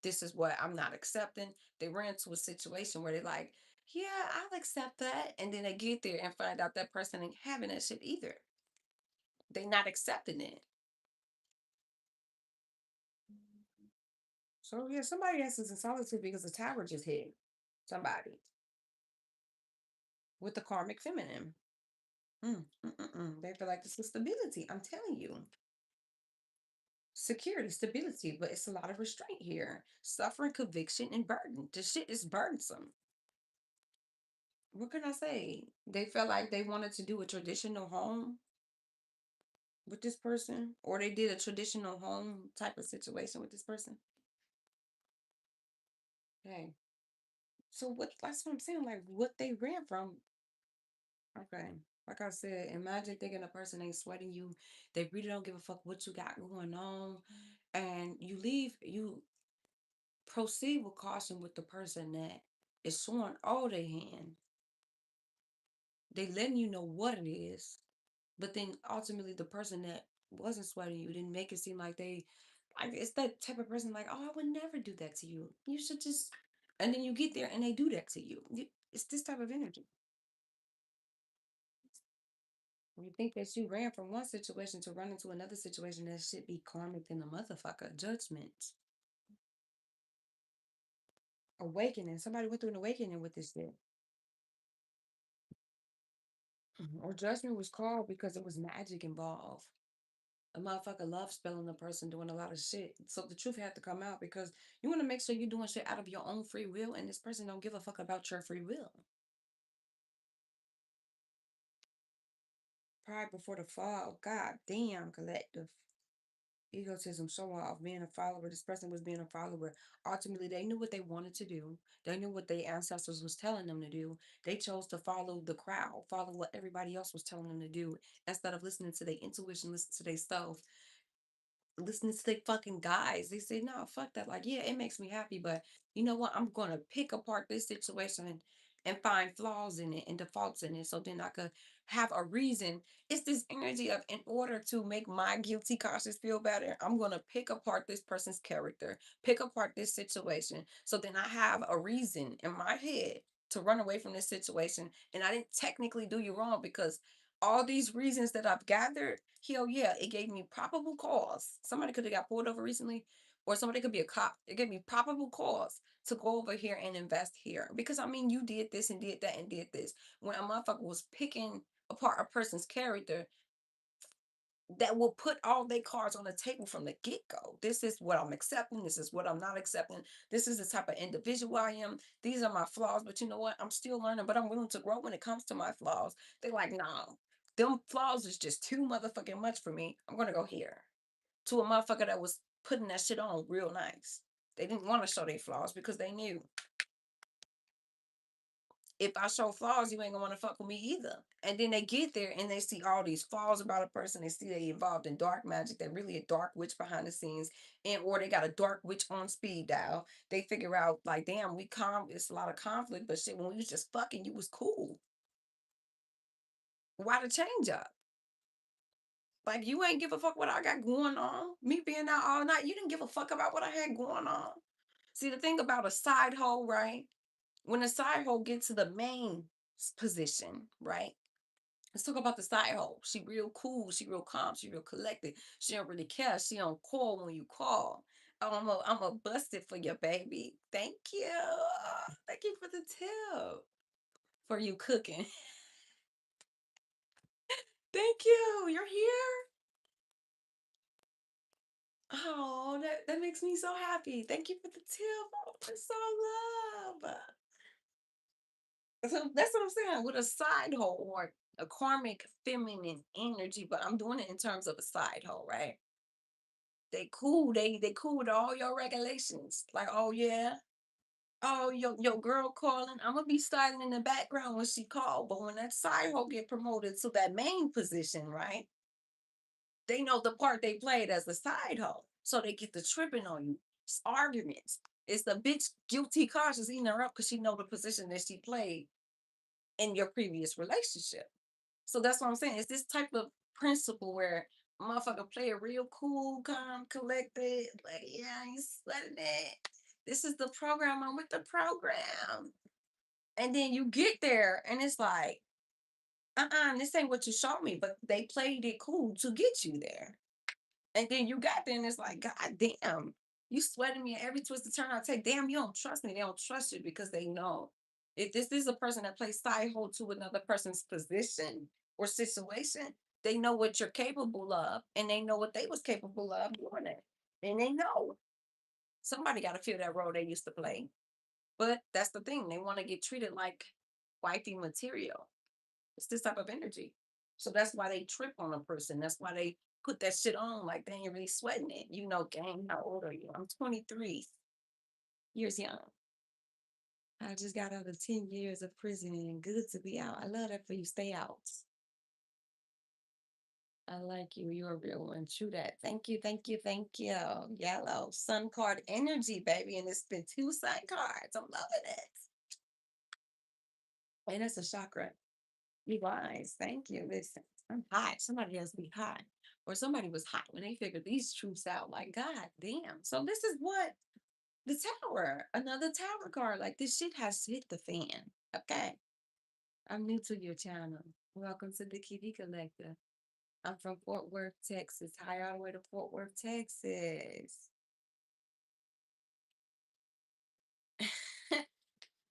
This is what I'm not accepting. They ran to a situation where they're like, yeah, I'll accept that. And then they get there and find out that person ain't having that shit either. They not accepting it. So yeah, somebody else is in solitude because the tower just hit somebody with the karmic feminine. They feel like this is stability. I'm telling you. Security, stability, but it's a lot of restraint here. Suffering, conviction, and burden. The shit is burdensome. What can I say? They felt like they wanted to do a traditional home with this person, or they did a traditional home type of situation with this person. Okay. So what that's what I'm saying. Like what they ran from. Okay. Like I said, imagine thinking a person ain't sweating you. They really don't give a fuck what you got going on. And you leave, you proceed with caution with the person that is showing all their hand. They letting you know what it is, but then ultimately the person that wasn't sweating you didn't make it seem like they, like it's that type of person like, oh, I would never do that to you. You should just, and then you get there and they do that to you. It's this type of energy. You think that you ran from one situation to run into another situation that should be karmic than a motherfucker. Judgment. Awakening. Somebody went through an awakening with this shit. Or judgment was called because it was magic involved. A motherfucker loves spelling a person doing a lot of shit. So the truth had to come out because you want to make sure you're doing shit out of your own free will, and this person don't give a fuck about your free will. Pride before the fall. God damn, collective. Egotism, show off, being a follower. This person was being a follower. Ultimately, they knew what they wanted to do. They knew what their ancestors was telling them to do. They chose to follow the crowd, follow what everybody else was telling them to do, instead of listening to their intuition, listen to their self, listening to the fucking guys. They say, no, fuck that. Like, yeah, it makes me happy, but you know what? I'm gonna pick apart this situation and find flaws in it and defaults in it so then I could have a reason. It's this energy of in order to make my guilty conscience feel better, I'm gonna pick apart this person's character, pick apart this situation. So then I have a reason in my head to run away from this situation. And I didn't technically do you wrong because all these reasons that I've gathered, hell yeah, it gave me probable cause. Somebody could have got pulled over recently, or somebody could be a cop. It gave me probable cause to go over here and invest here. Because I mean, you did this and did that and did this. When a motherfucker was picking apart a person's character, that will put all their cards on the table from the get-go. This is what I'm accepting. This is what I'm not accepting. This is the type of individual I am. These are my flaws, but you know what? I'm still learning, but I'm willing to grow when it comes to my flaws. They're like, no, them flaws is just too motherfucking much for me. I'm gonna go here. To a motherfucker that was putting that shit on real nice. They didn't want to show their flaws because they knew if I show flaws, you ain't gonna want to fuck with me either. And then they get there and they see all these flaws about a person. They see they involved in dark magic. They're really a dark witch behind the scenes, and or they got a dark witch on speed dial. They figure out like, damn, it's a lot of conflict, but shit, when we was just fucking, you was cool. Why the change up? Like you ain't give a fuck what I got going on. Me being out all night, you didn't give a fuck about what I had going on. See the thing about a side hoe, right? When a side hoe gets to the main position, right? Let's talk about the side hoe. She real cool. She real calm. She real collected. She don't really care. She don't call when you call. I'm a bust it for your baby. Thank you. Thank you for the tip. For you cooking. Thank you. You're here. Oh, that makes me so happy. Thank you for the tip. Oh, it's all love. So that's what I'm saying with a side hole or a karmic feminine energy, but I'm doing it in terms of a side hole, right? They cool. They cool with all your regulations. Like, oh yeah, oh your girl calling. I'm gonna be silent in the background when she called, but when that side hole get promoted to that main position, right? They know the part they played as the side hoe. So they get the tripping on you. It's arguments. It's the bitch guilty conscious eating her up because she know the position that she played in your previous relationship. So that's what I'm saying. It's this type of principle where motherfucker play it real cool, calm, collected. Like, yeah, I ain't sweating it. This is the program. I'm with the program. And then you get there and it's like, this ain't what you showed me. But they played it cool to get you there. And then you got there and it's like, God damn, you sweating me at every twist of turn I take. Damn, you don't trust me. They don't trust you because they know if this is a person that plays side hold to another person's position or situation, they know what you're capable of and they know what they was capable of doing it. And they know somebody got to feel that role they used to play. But that's the thing. They want to get treated like wifey material. It's this type of energy. So that's why they trip on a person. That's why they put that shit on like they ain't really sweating it. You know, gang, how old are you? I'm 23 years young. I just got out of 10 years of prison and good to be out. I love that for you. Stay out. I like you. You're a real one. True that. Thank you. Thank you. Thank you. Yellow sun card energy, baby. And it's been two sun cards. I'm loving it. And it's a chakra. You guys, thank you. Listen, I'm hot. Somebody else be hot. Or somebody was hot when they figured these truths out. Like, God damn. So this is what the tower, another tower card. Like this shit has hit the fan. Okay. I'm new to your channel. Welcome to the Kitty Collector. I'm from Fort Worth, Texas. Hi all the way to Fort Worth, Texas.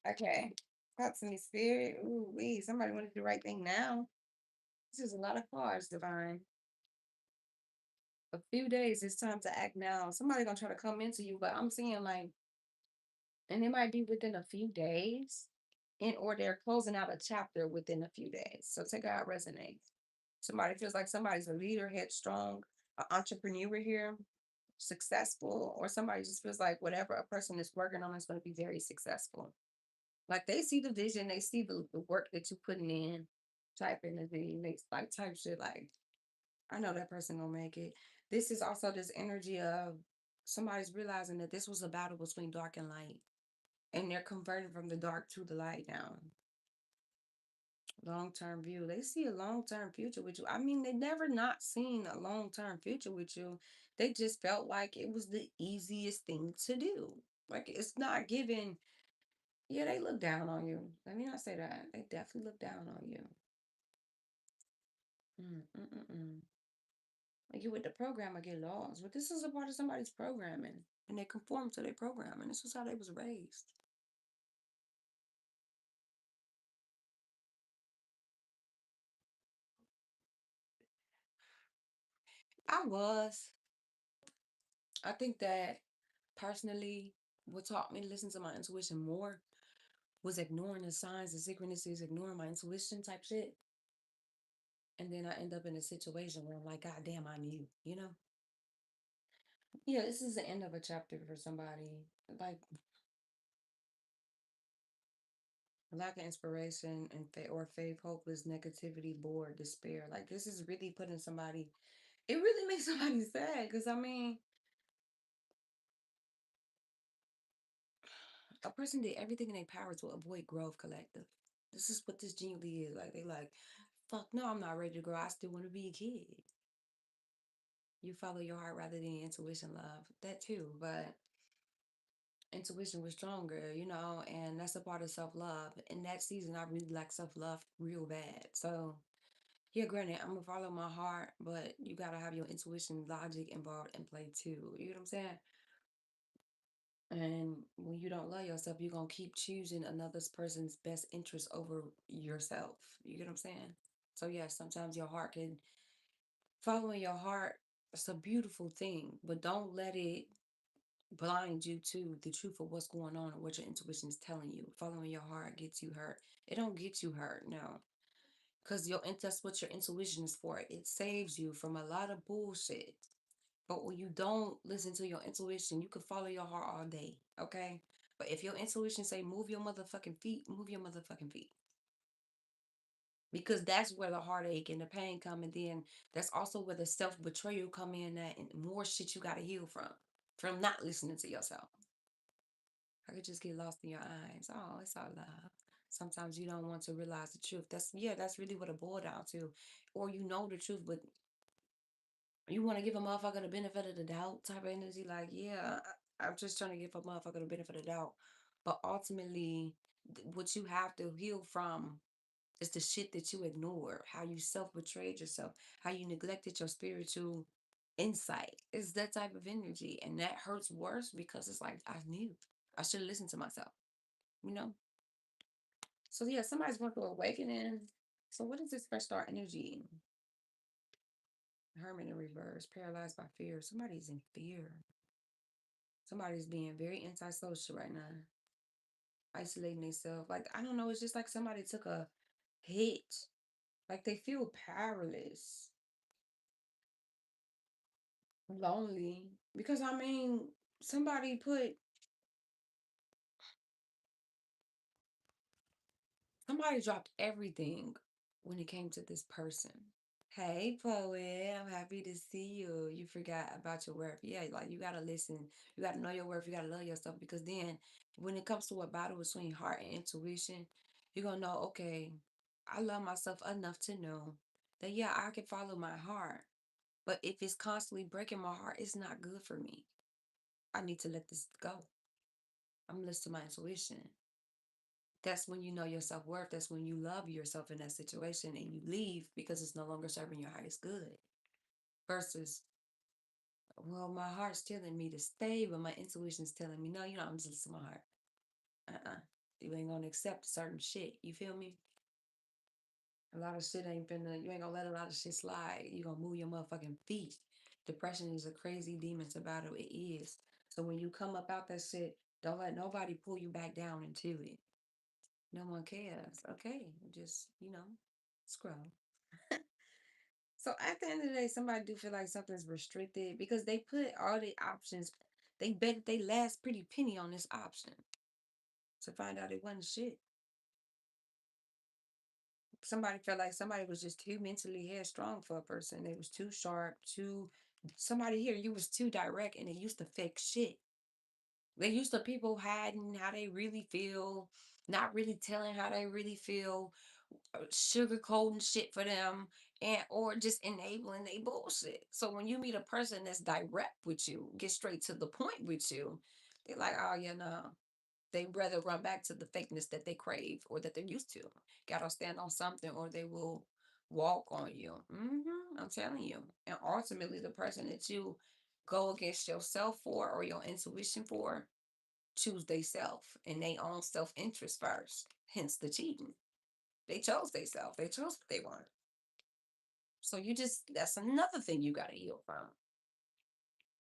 Okay. Talk to me, spirit. Ooh, wee. Somebody want to do the right thing now. This is a lot of cards, Divine. A few days, it's time to act now. Somebody gonna try to come into you, but I'm seeing like, and it might be within a few days, or they're closing out a chapter within a few days. So take out resonate. Somebody feels like somebody's a leader, headstrong, an entrepreneur here, successful, or somebody just feels like whatever a person is working on is going to be very successful. Like they see the vision, they see the work that you're putting in, type energy, they like type shit like I know that person gonna make it. This is also this energy of somebody's realizing that this was a battle between dark and light, and they're converting from the dark to the light now. Long term view. They see a long term future with you. I mean, they never not seen a long term future with you. They just felt like it was the easiest thing to do. Like it's not given. Yeah, they look down on you. Let me not say that. They definitely look down on you. Mm-mm-mm. Like you with the program, I get lost. But this is a part of somebody's programming, and they conform to their programming. This was how they was raised. I was. I think that personally, what taught me to listen to my intuition more was ignoring the signs and synchronicities, ignoring my intuition type shit. And then I end up in a situation where I'm like, God damn, I knew, you know? Yeah, this is the end of a chapter for somebody. Like lack of inspiration and or faith, hopeless, negativity, bored, despair. Like this is really putting somebody. It really makes somebody sad because I mean, a person did everything in their power to avoid growth. Collective. This is what this genuinely is. Like they like, fuck no, I'm not ready to grow. I still want to be a kid. You follow your heart rather than your intuition, love. That too, but intuition was stronger, you know, and that's a part of self love. In that season, I really like self love real bad. So yeah, granted, I'm gonna follow my heart, but you gotta have your intuition, logic involved in play too. You know what I'm saying? And when you don't love yourself, you're gonna keep choosing another person's best interest over yourself. You get what I'm saying? So yeah, sometimes your heart can following your heart. It's a beautiful thing, but don't let it blind you to the truth of what's going on and what your intuition is telling you. Following your heart gets you hurt. It don't get you hurt, no. Because that's what your intuition is for. It saves you from a lot of bullshit. But when you don't listen to your intuition, you can follow your heart all day, okay? But if your intuition say move your motherfucking feet, move your motherfucking feet. Because that's where the heartache and the pain come, and then that's also where the self-betrayal come in at, and more shit you gotta heal from not listening to yourself. I could just get lost in your eyes. Oh, it's all love. Sometimes you don't want to realize the truth. That's really what it boiled down to. Or you know the truth, but you want to give a motherfucker the benefit of the doubt type of energy. Like, yeah, I'm just trying to give a motherfucker the benefit of the doubt. But ultimately, what you have to heal from is the shit that you ignore, how you self betrayed yourself, how you neglected your spiritual insight. It's that type of energy. And that hurts worse because it's like, I knew I should have listened to myself, you know? So, yeah, somebody's going through awakening. So, what is this fresh start energy? Hermit in reverse, paralyzed by fear. Somebody's in fear. Somebody's being very antisocial right now, isolating themselves. Like, I don't know, it's just like somebody took a hit. Like they feel powerless, lonely. Because I mean, somebody put somebody dropped everything when it came to this person. Hey, poet, I'm happy to see you. You forgot about your worth. Yeah, like you gotta listen. You gotta know your worth. You gotta love yourself because then when it comes to a battle between heart and intuition, you're gonna know, okay, I love myself enough to know that yeah, I can follow my heart. But if it's constantly breaking my heart, it's not good for me. I need to let this go. I'm listening to my intuition. That's when you know your self worth. That's when you love yourself in that situation and you leave because it's no longer serving your highest good. Versus, well, my heart's telling me to stay, but my intuition's telling me, no, you know, I'm just listening to my heart. Uh-uh. You ain't gonna accept certain shit. You feel me? A lot of shit ain't finna, you ain't gonna let a lot of shit slide. You gonna move your motherfucking feet. Depression is a crazy demon to battle. It is. So when you come up out that shit, don't let nobody pull you back down into it. No one cares. Okay. Just, scroll. So at the end of the day, somebody do feel like something's restricted because they put all the options, they bet they last pretty penny on this option to find out it wasn't shit. Somebody felt like somebody was just too mentally headstrong for a person. They was too sharp, too somebody here, you was too direct and they used to fake shit. They used to people hiding how they really feel, not really telling how they really feel, sugarcoating shit for them, and or just enabling they bullshit. So when you meet a person that's direct with you, get straight to the point with you, they're like, oh yeah, no. They rather run back to the fakeness that they crave or that they're used to. Gotta stand on something or they will walk on you. I'm telling you. And ultimately, the person that you go against yourself for or your intuition for choose they self and they own self interest first. Hence the cheating. They chose they self. They chose what they want. So that's another thing you gotta heal from.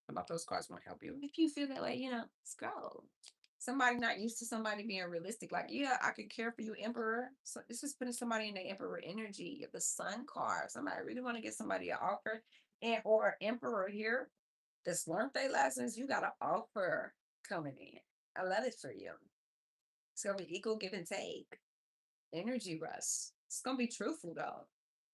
About those cards won't help you. If you feel that way, scroll. Somebody not used to somebody being realistic. Like, yeah, I could care for you, Emperor. So this is putting somebody in the Emperor energy, the Sun card. Somebody really want to get somebody an offer, and or Emperor here that's learned their lessons. You got an offer coming in. I love it for you. It's gonna be equal give and take. Energy rush. It's gonna be truthful though,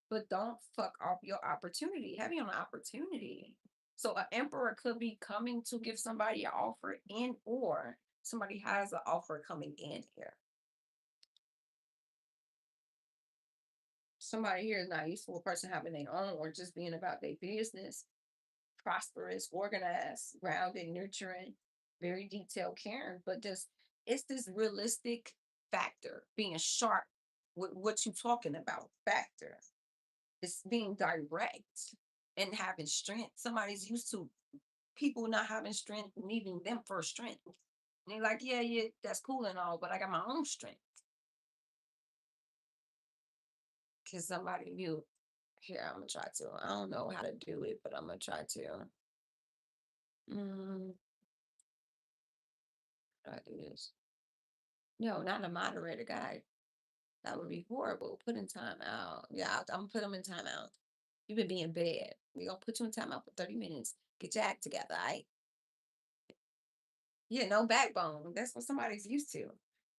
but don't fuck off your opportunity. Heavy on the opportunity. So an emperor could be coming to give somebody an offer in, or somebody has an offer coming in here. Somebody here is not used to a person having their own or just being about their business. Prosperous, organized, grounded, nurturing, very detailed, caring, but just it's this realistic factor, being sharp with what you're talking about factor. It's being direct and having strength. Somebody's used to people not having strength, needing them for strength. And they're like, yeah, yeah, that's cool and all, but I got my own strength. Can somebody mute? Here, I'm gonna try to. I don't know how to do it, but I'm gonna try to. Mm, how do I do this? No, not a moderator guy. That would be horrible. Put in time out. Yeah, I'm gonna put them in time out. You've been being bad. We're gonna put you in time out for 30 minutes. Get your act together, all right? Yeah, no backbone. That's what somebody's used to.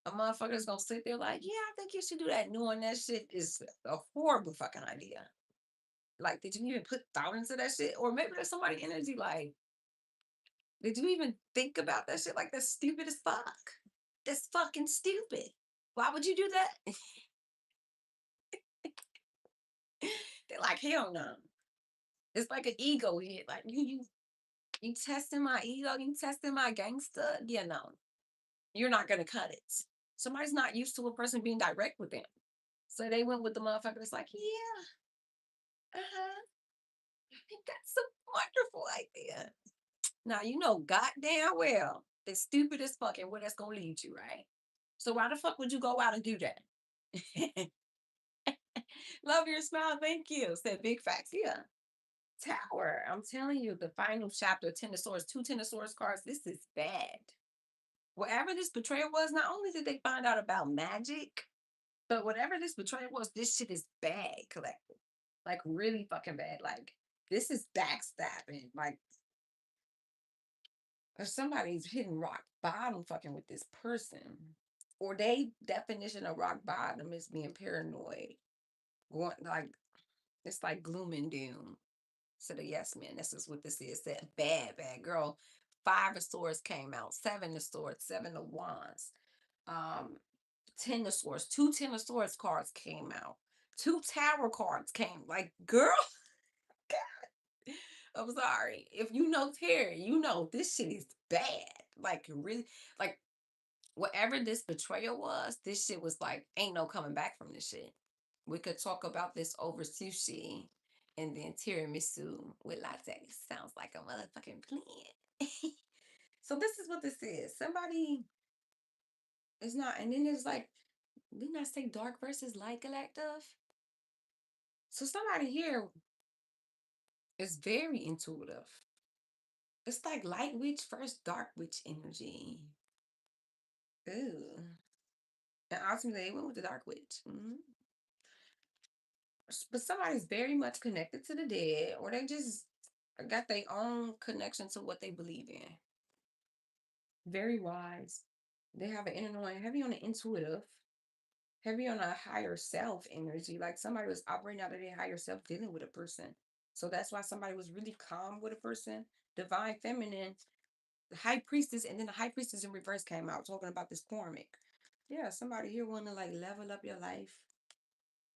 A motherfucker's gonna sit there like, yeah, I think you should do that, knowing that shit is a horrible fucking idea. Like, did you even put thought into that shit? Or maybe there's somebody energy like, did you even think about that shit? Like, that's stupid as fuck. That's fucking stupid. Why would you do that? They're like, hell no. It's like an ego hit. Like you testing my ego, you testing my gangster. Yeah, no, you're not gonna cut it. Somebody's not used to a person being direct with them. So they went with the motherfucker that's like, yeah, uh-huh. I think that's a wonderful idea. Now you know goddamn well that's stupid as fucking where that's gonna lead you, right? So why the fuck would you go out and do that? Love your smile, thank you. Said big facts. Yeah. Tower. I'm telling you, the final chapter, Ten of Swords, two Ten of Swords cards. This is bad. Whatever this betrayal was, not only did they find out about magic, but whatever this betrayal was, this shit is bad, collective. Like really fucking bad. Like this is backstabbing. Like if somebody's hitting rock bottom fucking with this person. Or they definition of rock bottom is being paranoid. Going like it's like gloom and doom. So the yes man, this is what this is. That bad, bad girl. Five of swords came out, seven of swords, seven of wands, um, ten of swords, two ten of swords cards came out, two tower cards came. Like, girl, I'm sorry. If you know Terry, you know this shit is bad. Like really, like whatever this betrayal was, this shit was like, ain't no coming back from this shit. We could talk about this over sushi and then tiramisu with latte. Sounds like a motherfucking plan. So this is what this is. Somebody is not, and then there's like, didn't I say dark versus light collective? So somebody here is very intuitive. It's like light witch first dark witch energy. Ooh. And ultimately they went with the dark witch. But somebody's very much connected to the dead, or they just got their own connection to what they believe in. Very wise. They have an inner knowing, heavy on the intuitive, heavy on a higher self energy. Like somebody was operating out of their higher self dealing with a person. So that's why somebody was really calm with a person. Divine feminine, the high priestess, and then the high priestess in reverse came out talking about this karmic. Yeah, somebody here want to like level up your life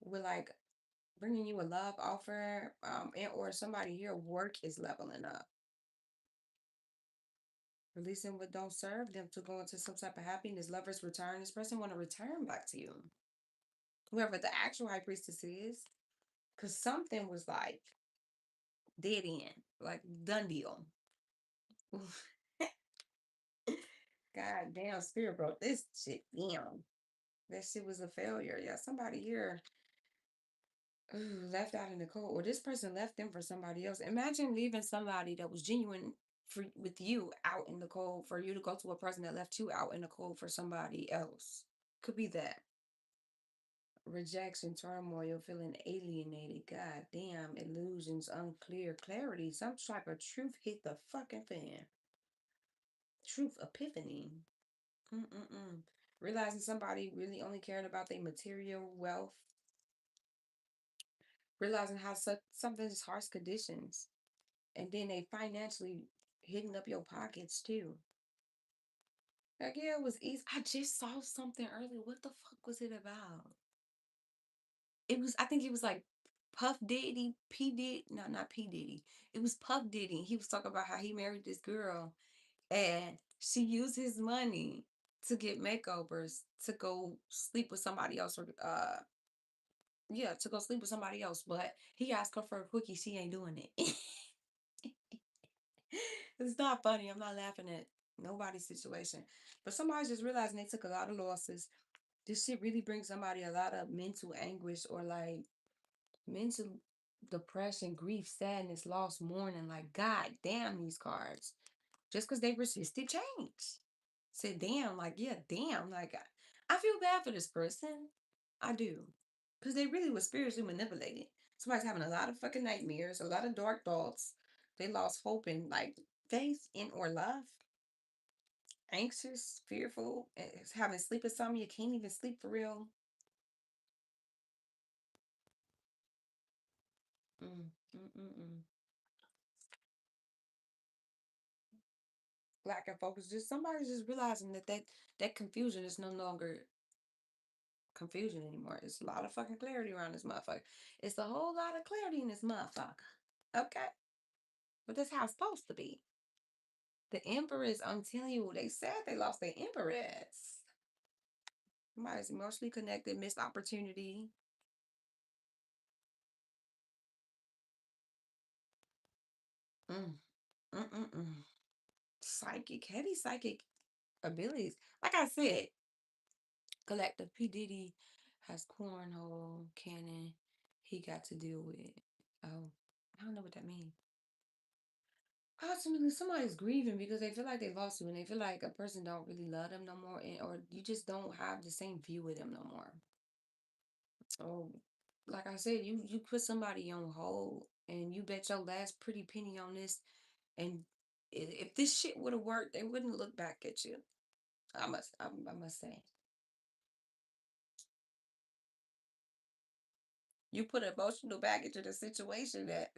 with like bringing you a love offer, and or somebody here work is leveling up. Releasing what don't serve them to go into some type of happiness. Lovers return. This person want to return back to you. Whoever the actual high priestess is. Because something was like dead end. Like done deal. God damn spirit bro. This shit, damn. That shit was a failure. Yeah, somebody here left out in the cold. Or this person left them for somebody else. Imagine leaving somebody that was genuine for with you out in the cold for you to go to a person that left you out in the cold for somebody else. Could be that. Rejection, turmoil, feeling alienated. God damn, illusions, unclear clarity. Some type of truth hit the fucking fan. Truth epiphany. Mm-mm-mm. Realizing somebody really only cared about their material wealth. Realizing how something's harsh conditions. And then they financially hitting up your pockets too. Like, yeah, it was easy. I just saw something earlier. What the fuck was it about? It was, I think it was like Puff Diddy, P Diddy, no, not P Diddy. It was Puff Diddy. He was talking about how he married this girl and she used his money to get makeovers to go sleep with somebody else or yeah, to go sleep with somebody else. But he asked her for a quickie, she ain't doing it. It's not funny. I'm not laughing at nobody's situation. But somebody's just realizing they took a lot of losses. This shit really brings somebody a lot of mental anguish or like mental depression, grief, sadness, loss, mourning. Like, God damn these cards. Just because they resisted change. Said, damn, like, yeah, damn. Like, I feel bad for this person. I do. Because they really were spiritually manipulated. Somebody's having a lot of fucking nightmares, a lot of dark thoughts. They lost hope in, like, faith in or love. Anxious, fearful, having sleep insomnia, can't even sleep for real. Mm, mm, mm, mm. Lack of focus. Just somebody's just realizing that confusion is no longer confusion anymore. It's a lot of fucking clarity around this motherfucker. It's a whole lot of clarity in this motherfucker. Okay, but that's how it's supposed to be. The Empress, I'm telling you, they said they lost their Empress. Somebody's emotionally connected, missed opportunity. Mm, mm, mm, mm. Psychic, heavy psychic abilities. Like I said, collective P. Diddy has cornhole cannon he got to deal with. Oh, I don't know what that means. Ultimately, somebody's grieving because they feel like they lost you and they feel like a person don't really love them no more, or you just don't have the same view with them no more. Oh, like I said, you put somebody on hold and you bet your last pretty penny on this, and if this shit would have worked, they wouldn't look back at you. I must say, you put emotional baggage in a situation that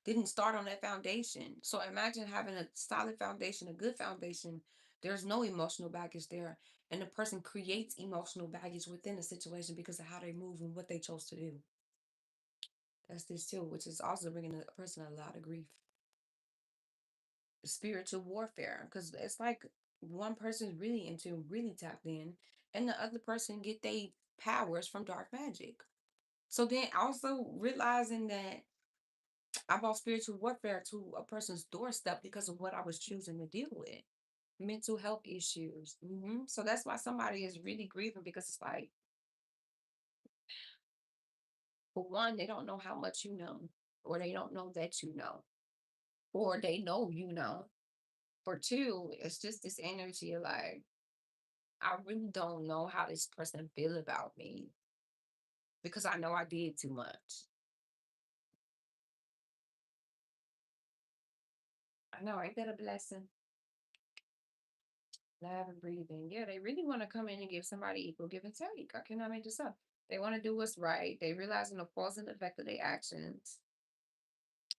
didn't start on that foundation. So imagine having a solid foundation, a good foundation. There's no emotional baggage there, and the person creates emotional baggage within the situation because of how they move and what they chose to do. That's this too, which is also bringing a person a lot of grief. Spiritual warfare, because it's like one person's really into, really tapped in, and the other person get their powers from dark magic. So then also realizing that I brought spiritual warfare to a person's doorstep because of what I was choosing to deal with. Mental health issues. So that's why somebody is really grieving because it's like, for one, they don't know how much you know, or they don't know that you know, or they know you know. For two, it's just this energy of like, I really don't know how this person feel about me because I know I did too much. I know, ain't that a blessing? Live and breathing. Yeah, they really want to come in and give somebody equal give and take. I cannot make this up. They want to do what's right. They realizing the cause and effect of their actions.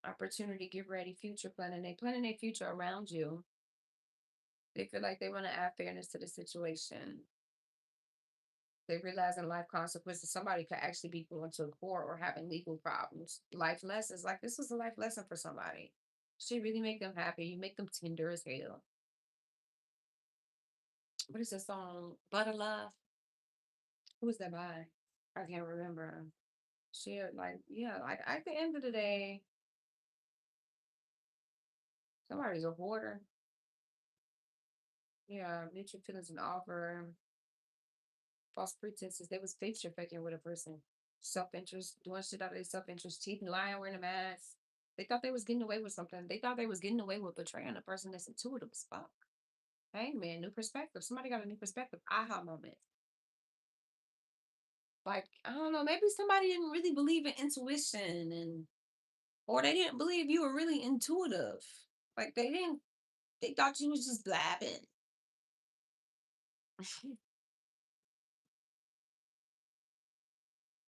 Opportunity, get ready, future planning. They planning their future around you. They feel like they want to add fairness to the situation. They realize in life consequences, somebody could actually be going to court or having legal problems. Life lessons, like this was a life lesson for somebody. She really make them happy. You make them tender as hell. What is this song? Butter Love? Who was that by? I can't remember. She like, yeah, like at the end of the day, somebody's a hoarder. Yeah, mutual feelings and offer, false pretenses. They was picture faking with a person. Self-interest, doing shit out of their self-interest, cheating, lying, wearing a mask. They thought they was getting away with something. They thought they was getting away with betraying a person that's intuitive as fuck. Hey man, new perspective. Somebody got a new perspective. Aha moment. Like, I don't know, maybe somebody didn't really believe in intuition, and or they didn't believe you were really intuitive. Like they thought you was just blabbing.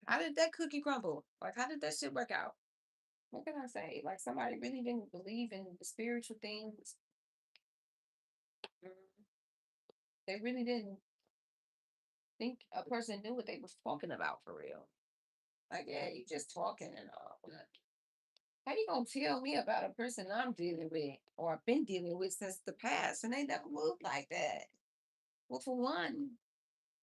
How did that cookie crumble? Like, how did that shit work out? What can I say? Like, somebody really didn't believe in the spiritual things. Mm, they really didn't think a person knew what they was talking about for real. Like, yeah, you just talking and all. But how you gonna tell me about a person I'm dealing with or I've been dealing with since the past and they never moved like that? Well, for one,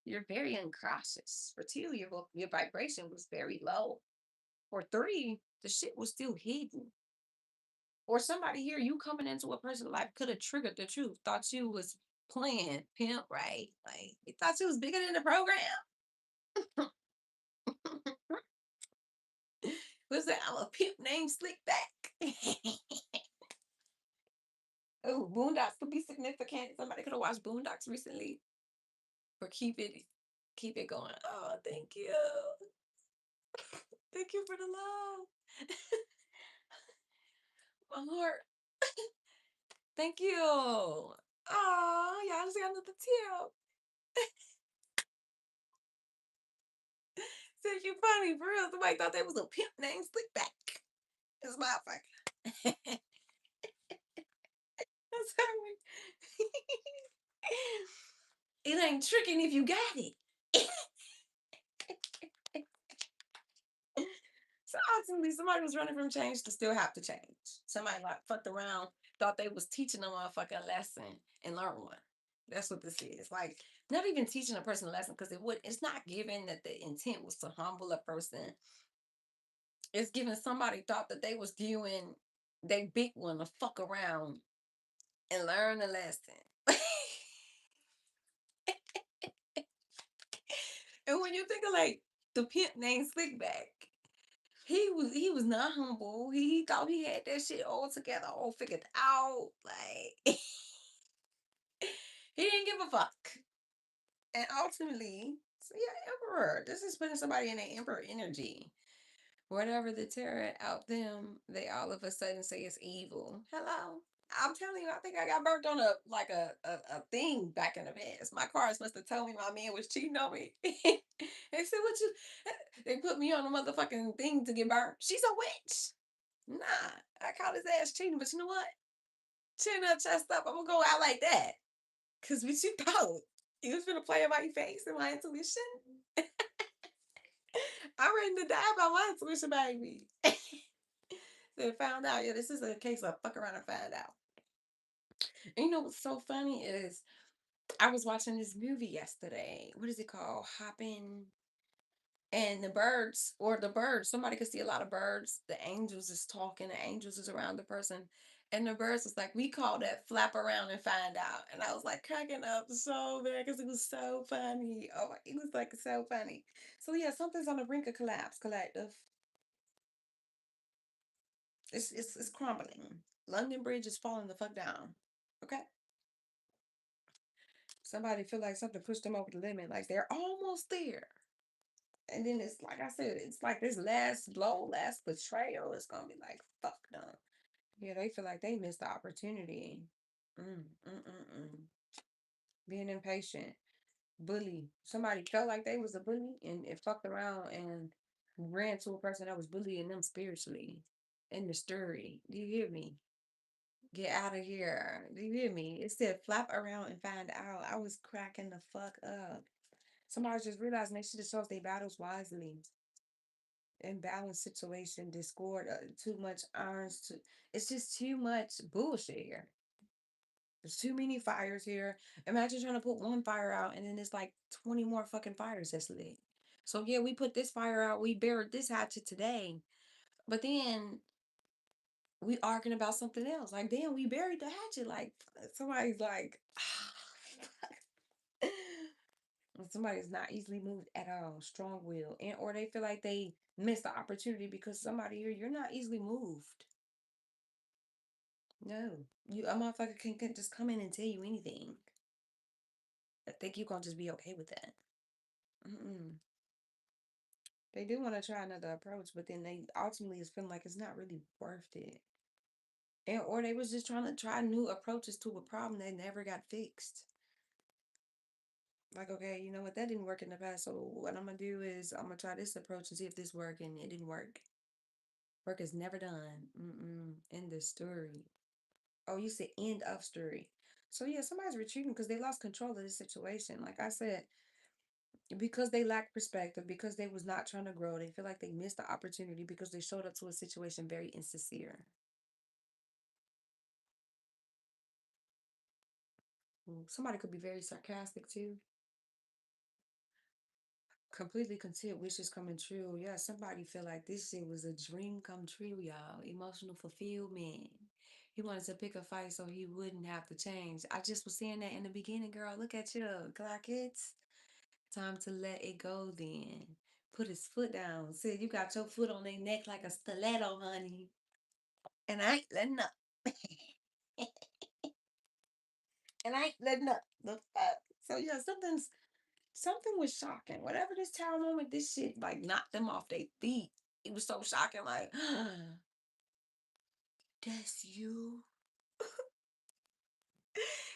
you're very unconscious. For two, your vibration was very low. For three, the shit was still hidden. Or somebody here, you coming into a person's life could have triggered the truth, thought you was playing pimp, right? Like, you thought you was bigger than the program. What's that? I'm a pimp named Slickback. Oh, Boondocks could be significant. Somebody could have watched Boondocks recently. Or keep it going. Oh, thank you. Thank you for the love. My heart. Thank you. Oh, y'all just got another tip. Said you funny for real. Somebody thought that was a pimp named Slickback. It's my fucking. That's how it ain't tricking if you got it. So ultimately, somebody was running from change to still have to change. Somebody like fucked around, thought they was teaching a motherfucking lesson and learned one. That's what this is. Like not even teaching a person a lesson because it's not given that the intent was to humble a person. It's given somebody thought that they was doing they big one to fuck around and learn a lesson. And when you think of like the pimp named Slickback, he was not humble. He thought he had that shit all together, all figured out. Like he didn't give a fuck. And ultimately, so yeah, emperor. This is putting somebody in an emperor energy. Whatever the terror out them, they all of a sudden say it's evil. Hello. I'm telling you, I think I got burnt on a thing back in the past. My cars must have told me my man was cheating on me. They said, "What you?" They put me on a motherfucking thing to get burnt. She's a witch. Nah, I call his ass cheating, but you know what? Chin up, chest up. I'm gonna go out like that. Cause what you thought? You was gonna play in my face and my intuition? I'm ready to die by my intuition, baby. So found out, yeah, this is a case of fuck around and find out. And you know what's so funny is I was watching this movie yesterday. What is it called? Hopping and the birds, somebody could see a lot of birds. The angels is talking, the angels is around the person. And the birds was like, we call that flap around and find out. And I was like cracking up so bad because it was so funny. Oh, it was like so funny. So yeah, something's on the brink of collapse, collective. It's crumbling. London Bridge is falling the fuck down. Okay. Somebody feel like something pushed them over the limit, like they're almost there. And then it's like I said, it's like this last blow, last betrayal. It's gonna be like fuck them. Yeah, they feel like they missed the opportunity. Mm, mm, mm, mm. Being impatient, bully. Somebody felt like they was a bully and it fucked around and ran to a person that was bullying them spiritually. In the story, do you hear me? Get out of here. Do you hear me? It said flap around and find out. I was cracking the fuck up. Somebody just realizing they should have chose their battles wisely. Imbalanced situation, discord, too much irons. It's just too much bullshit here. There's too many fires here. Imagine trying to put one fire out and then there's like 20 more fucking fires that's lit. So yeah, we put this fire out, we buried this hatchet today. But then we arguing about something else. Like, damn, we buried the hatchet. Like somebody's like somebody's not easily moved at all, strong will, and or they feel like they missed the opportunity because somebody here, you're not easily moved. No, you a motherfucker can just come in and tell you anything. I think you're gonna just be okay with that. Mm-mm. They do want to try another approach, but then they ultimately is feeling like it's not really worth it. And or they was just trying to try new approaches to a problem that never got fixed. Like, okay, you know what, that didn't work in the past. So what I'm gonna do is I'm gonna try this approach and see if this work, and it didn't work. Work is never done. Mm-mm. End the story. Oh, you said end of story. So yeah, somebody's retreating because they lost control of the situation. Like I said, because they lack perspective, because they was not trying to grow, they feel like they missed the opportunity because they showed up to a situation very insincere. Somebody could be very sarcastic too. Completely content, wishes coming true. Yeah, somebody feel like this shit was a dream come true, y'all. Emotional fulfillment. He wanted to pick a fight so he wouldn't have to change. I just was saying that in the beginning, girl. Look at you, clock it. Time to let it go then. put his foot down. Said, you got your foot on their neck like a stiletto, honey. And I ain't letting up. And I ain't letting up. The fuck? So yeah, something was shocking. Whatever this tower moment, this shit like knocked them off their feet. It was so shocking, like, that's you.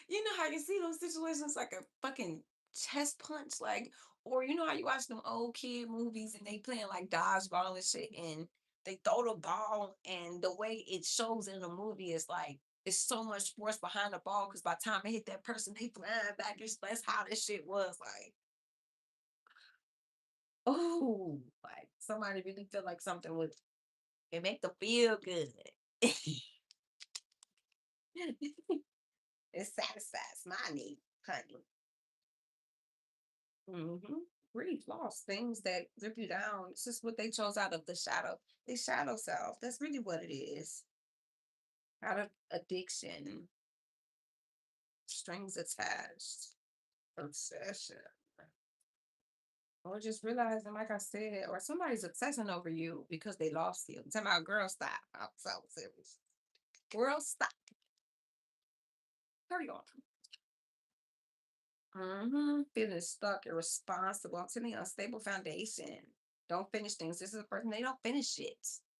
You know how you see those situations like a fucking chest punch, like, or you know how you watch them old kid movies and they playing like dodgeball and shit, and they throw the ball, and the way it shows in the movie is like it's so much force behind the ball because by the time it hit that person, they flying back. That's how this shit was like. Oh, like somebody really feel like something would it make them feel good. It satisfies my need, honey. Mm-hmm. Grief, loss, things that rip you down. It's just what they chose out of the shadow. The shadow self. That's really what it is. Out of addiction, strings attached, obsession, or just realizing, like I said, or somebody's obsessing over you because they lost you. I'm talking about girl, stop. I'm so serious. Girl, stop. Hurry on. Feeling stuck, irresponsible. I'm telling you, unstable foundation. Don't finish things. This is a person, they don't finish shit.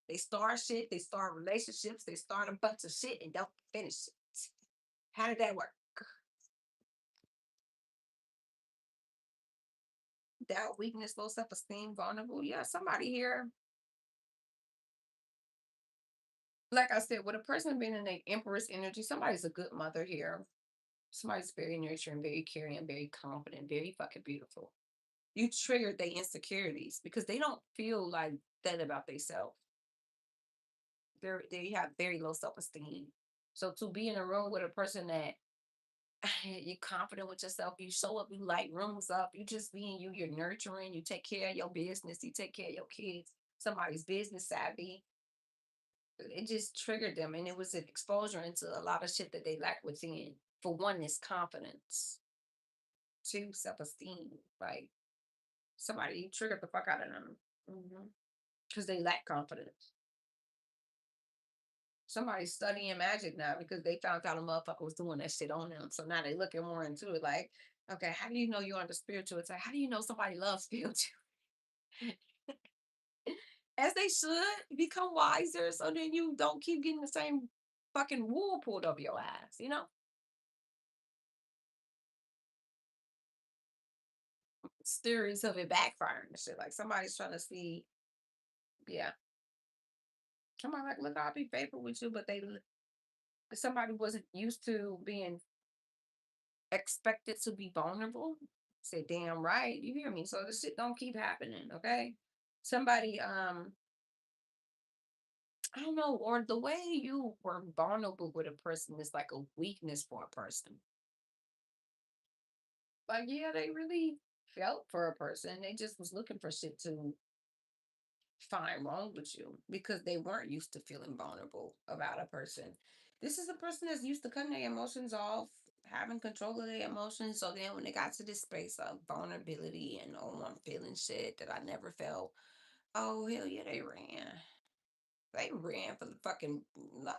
They start shit, they start relationships, they start a bunch of shit and don't finish it. How did that work? Doubt, weakness, low self esteem, vulnerable. Yeah, somebody here, like I said, with a person being in an empress energy, somebody's a good mother here. Somebody's very nurturing, very caring, very confident, very fucking beautiful. You triggered their insecurities because they don't feel like that about themselves. They have very low self esteem. So to be in a room with a person that you're confident with yourself, you show up, you light rooms up, you just being you, you're nurturing, you take care of your business, you take care of your kids, somebody's business savvy. It just triggered them, and it was an exposure into a lot of shit that they lack within. For one, is confidence. Two, self esteem. Like somebody you triggered the fuck out of them because they lack confidence. Somebody's studying magic now because they found out a motherfucker was doing that shit on them. So now they looking more into it. Like, okay, how do you know you're on the spiritual attack? How do you know somebody loves spiritual? As they should become wiser, so then you don't keep getting the same fucking wool pulled over your ass. Theories of it backfiring and shit. Like somebody's trying to see, yeah. Somebody like, look, I'll be faithful with you, but somebody wasn't used to being expected to be vulnerable. Say, damn right, you hear me? So this shit don't keep happening, okay? Somebody, I don't know, or the way you were vulnerable with a person is like a weakness for a person. Like, yeah, they really felt for a person. They just was looking for shit to find wrong with you because they weren't used to feeling vulnerable about a person. This is a person that's used to cutting their emotions off, having control of their emotions. So then when they got to this space of vulnerability and oh, I'm feeling shit that I never felt, oh, hell yeah, they ran. They ran for the fucking, no,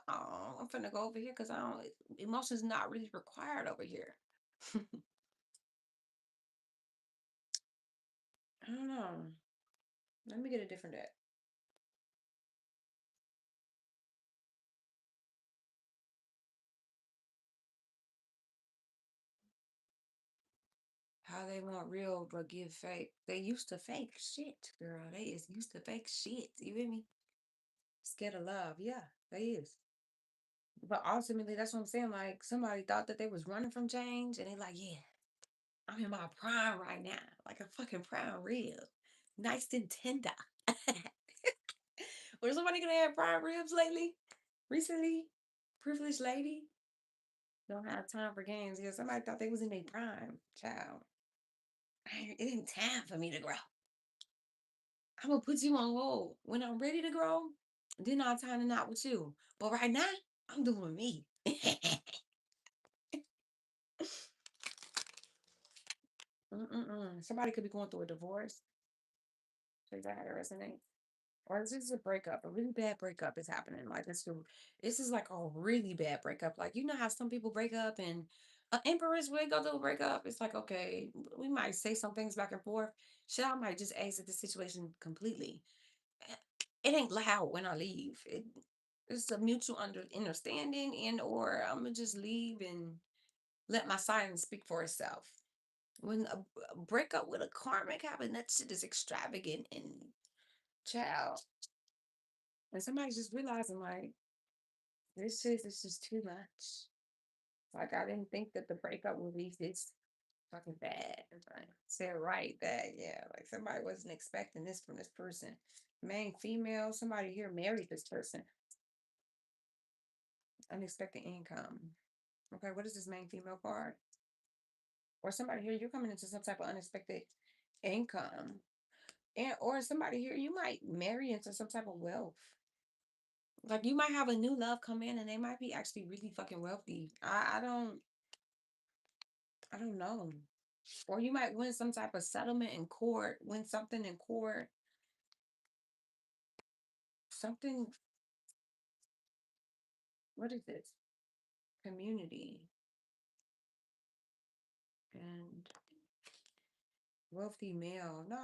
I'm finna go over here because I don't, emotions not really required over here. I don't know. Let me get a different deck. How they want real but give fake. They used to fake shit, girl. They is used to fake shit. You hear me? Scared of love. Yeah, they is. But ultimately, that's what I'm saying. Like somebody thought that they was running from change, and they like, yeah, I'm in my prime right now, like a fucking prime rib, nice and tender. Was somebody gonna have prime ribs lately? Recently? Privileged lady? Don't have time for games. Yeah, somebody thought they was in their prime. Child. It ain't time for me to grow. I'm gonna put you on hold. When I'm ready to grow, then I'll time it out with you. But right now, I'm doing me. Mm-mm-mm. Somebody could be going through a divorce. Does that resonate? Or is this a breakup? A really bad breakup is happening. Like this is like a really bad breakup. Like you know how some people break up and an empress will go through a breakup. It's like okay, we might say some things back and forth. Shit, I might just exit the situation completely. It ain't loud when I leave. It's a mutual understanding, and or I'm gonna just leave and let my silence speak for itself. When a breakup with a karmic happen, that shit is extravagant and child. And somebody's just realizing like this shit is just too much. Like I didn't think that the breakup would be this fucking bad. Like, said right that yeah, like somebody wasn't expecting this from this person. Main female, somebody here married this person. Unexpected income. Okay, what is this main female card? Or somebody here, you're coming into some type of unexpected income. And or somebody here, you might marry into some type of wealth. Like you might have a new love come in and they might be actually really fucking wealthy. I don't know. Or you might win some type of settlement in court, win something in court, something. What is this? Community and wealthy male. No,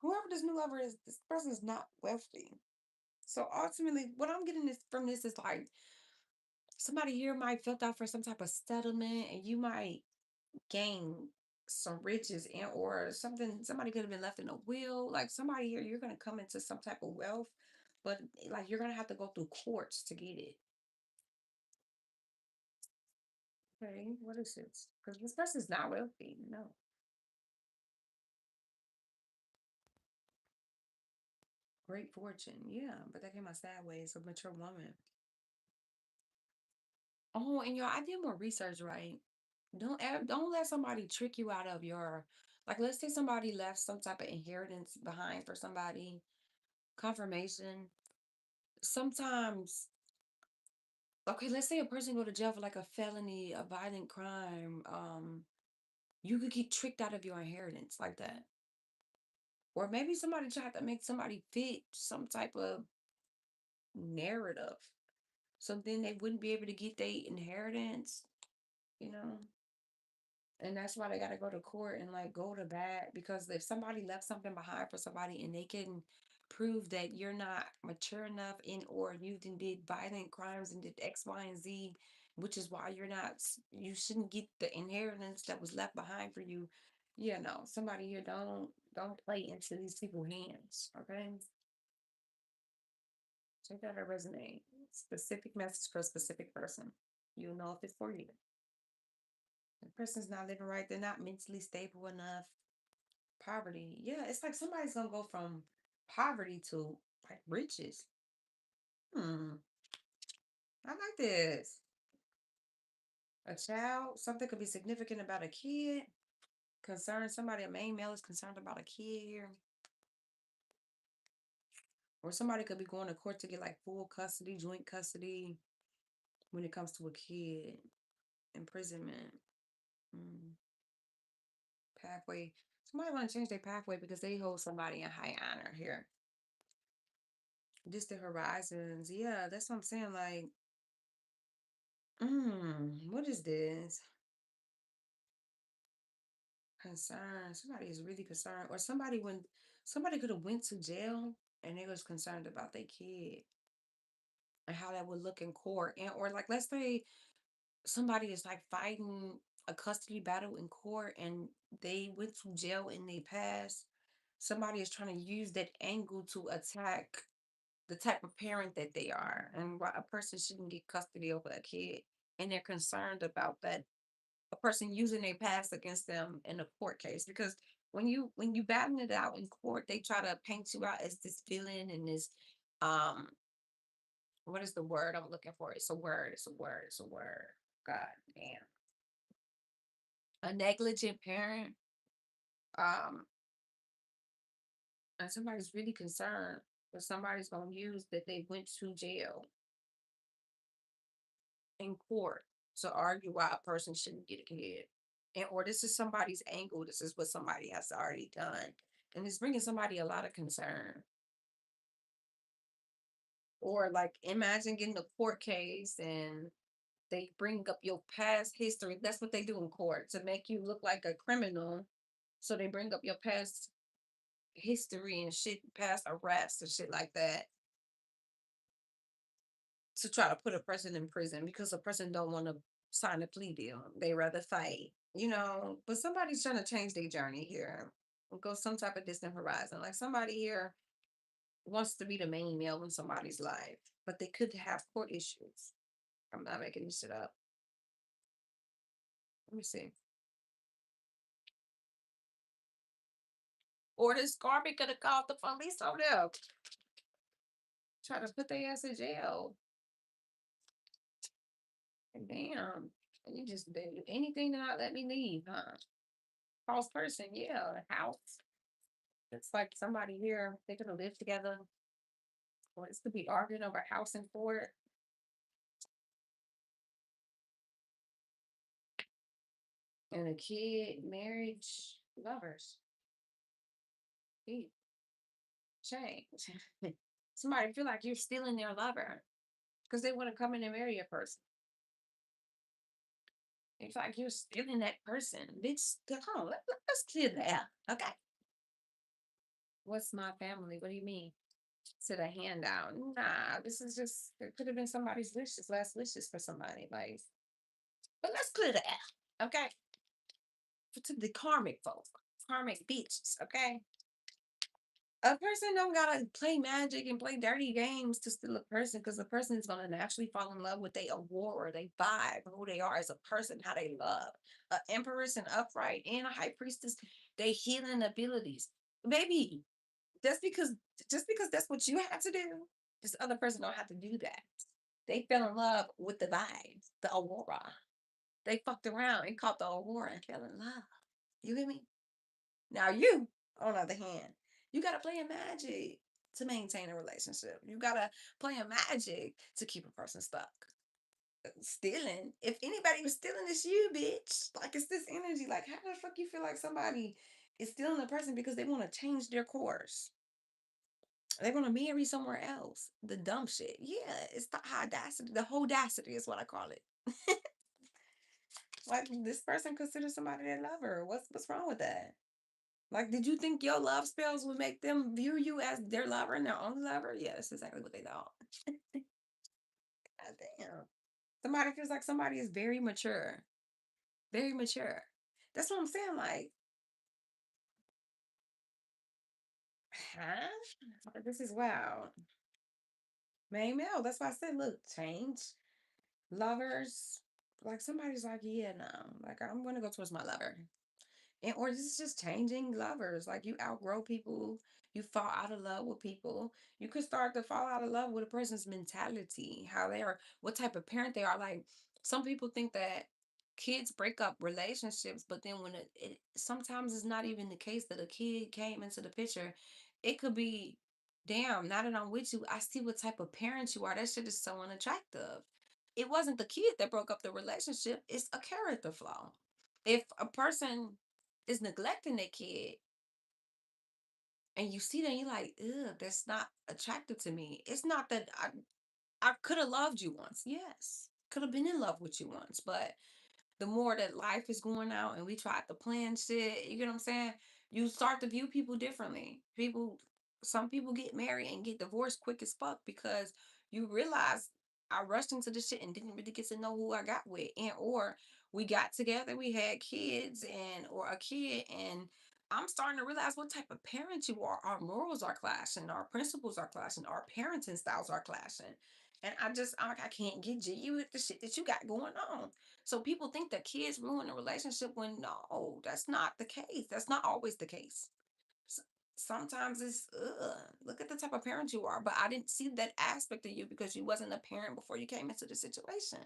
whoever this new lover is, this person is not wealthy. So ultimately, what I'm getting this from this is like somebody here might felt out for some type of settlement, and you might gain some riches and or something. Somebody could have been left in a will. Like somebody here, you're gonna come into some type of wealth, but like you're gonna have to go through courts to get it. Okay, what is this? Because this person's not wealthy. No. Great fortune. Yeah, but that came out sideways. A mature woman. Oh, and y'all, I did more research, right? Don't let somebody trick you out of your like. Let's say somebody left some type of inheritance behind for somebody. Confirmation. Sometimes, okay, let's say a person go to jail for like a felony, a violent crime. You could get tricked out of your inheritance like that. Or maybe somebody tried to make somebody fit some type of narrative. So then they wouldn't be able to get their inheritance, you know? And that's why they got to go to court and like go to bat because if somebody left something behind for somebody and they can prove that you're not mature enough in or you did violent crimes and did X, Y, and Z, which is why you shouldn't get the inheritance that was left behind for you. Yeah, no, somebody here don't play into these people's hands. Okay, check out a resume. Specific message for a specific person. You'll know if it's for you. The person's not living right. They're not mentally stable enough. Poverty. Yeah, it's like somebody's gonna go from poverty to like riches. Hmm. I like this. A child, something could be significant about a kid. Concern somebody, a main male is concerned about a kid here. Or somebody could be going to court to get like full custody, joint custody when it comes to a kid. Imprisonment. Hmm. Pathway. Somebody want to change their pathway because they hold somebody in high honor here. Distant horizons. Yeah, that's what I'm saying. Like, what is this? Concerned. Somebody is really concerned. Or somebody could have went to jail and they was concerned about their kid and how that would look in court. And or like let's say somebody is like fighting a custody battle in court and they went to jail in their past. Somebody is trying to use that angle to attack the type of parent that they are and why a person shouldn't get custody over a kid. And they're concerned about that a person using their past against them in a court case because when you battle it out in court they try to paint you out as this villain and this um what is the word I'm looking for? It's a word. God damn. A negligent parent. Um and somebody's really concerned but somebody's gonna use that they went to jail in court to argue why a person shouldn't get a kid. And or this is somebody's angle. This is what somebody has already done. And it's bringing somebody a lot of concern. Or like imagine getting a court case and they bring up your past history. That's what they do in court to make you look like a criminal. So they bring up your past history and shit, past arrests and shit like that to try to put a person in prison because a person don't want to sign a plea deal. They rather fight, but somebody's trying to change their journey here and go some type of distant horizon. Like somebody here wants to be the main male in somebody's life, but they could have court issues. I'm not making this shit up. Let me see. Or this garbage could have called the police on them, try to put their ass in jail. And damn, you just did anything to not let me leave, huh? False person, yeah, house. It's like somebody here, they could have lived together, or this could be arguing over house and fort, and a kid, marriage, lovers, he change. Somebody feel like you're stealing their lover because they want to come in and marry a person. It's like you're stealing that person. Bitch, come on, let's clear the air, okay? What's my family? What do you mean? To the handout. Nah, this is just it could have been somebody's wishes, last wishes for somebody. Like, but let's clear the air, okay? For to the karmic folk, karmic bitches, okay? A person don't gotta play magic and play dirty games to steal a person because the person is gonna naturally fall in love with their aurora, they vibe, who they are as a person, how they love. A empress and upright and a high priestess, they healing abilities. Baby, that's because just because that's what you had to do, this other person don't have to do that. They fell in love with the vibe, the aurora. They fucked around and caught the aurora and fell in love. You get me? Now you, on the other hand, you gotta play a magic to maintain a relationship. You gotta play a magic to keep a person stuck. Stealing. If anybody was stealing, it's you, bitch. Like it's this energy. Like, how the fuck you feel like somebody is stealing a person because they want to change their course? They want to marry somewhere else. The dumb shit. Yeah, it's the audacity. The whole audacity is what I call it. Like this person considers somebody their lover. What's wrong with that? Like, did you think your love spells would make them view you as their lover and their only lover? Yeah, that's exactly what they thought. God damn. Somebody feels like somebody is very mature. Very mature. That's what I'm saying. Like, huh? This is wild. Main male. That's why I said, look, change. Lovers. Like somebody's like, yeah, no. Like I'm gonna go towards my lover. And or this is just changing lovers. Like you outgrow people, you fall out of love with people. You could start to fall out of love with a person's mentality, how they are, what type of parent they are. Like some people think that kids break up relationships, but then when it sometimes it's not even the case that a kid came into the picture. It could be, damn, now that I'm with you, I see what type of parent you are. That shit is so unattractive. It wasn't the kid that broke up the relationship, it's a character flaw. If a person is neglecting their kid and you see that you're like, ugh, that's not attractive to me. It's not that I could have loved you once. Yes. Could have been in love with you once. But the more that life is going out and we try to plan shit, you get what I'm saying? You start to view people differently. Some people get married and get divorced quick as fuck because you realize I rushed into this shit and didn't really get to know who I got with. And or we got together, we had kids and or a kid and I'm starting to realize what type of parent you are. Our morals are clashing, our principles are clashing, our parenting styles are clashing. And I'm like, I can't get jiggy with the shit that you got going on. So people think that kids ruin a relationship when no, that's not the case. That's not always the case. S- Sometimes it's look at the type of parent you are, but I didn't see that aspect of you because you wasn't a parent before you came into the situation.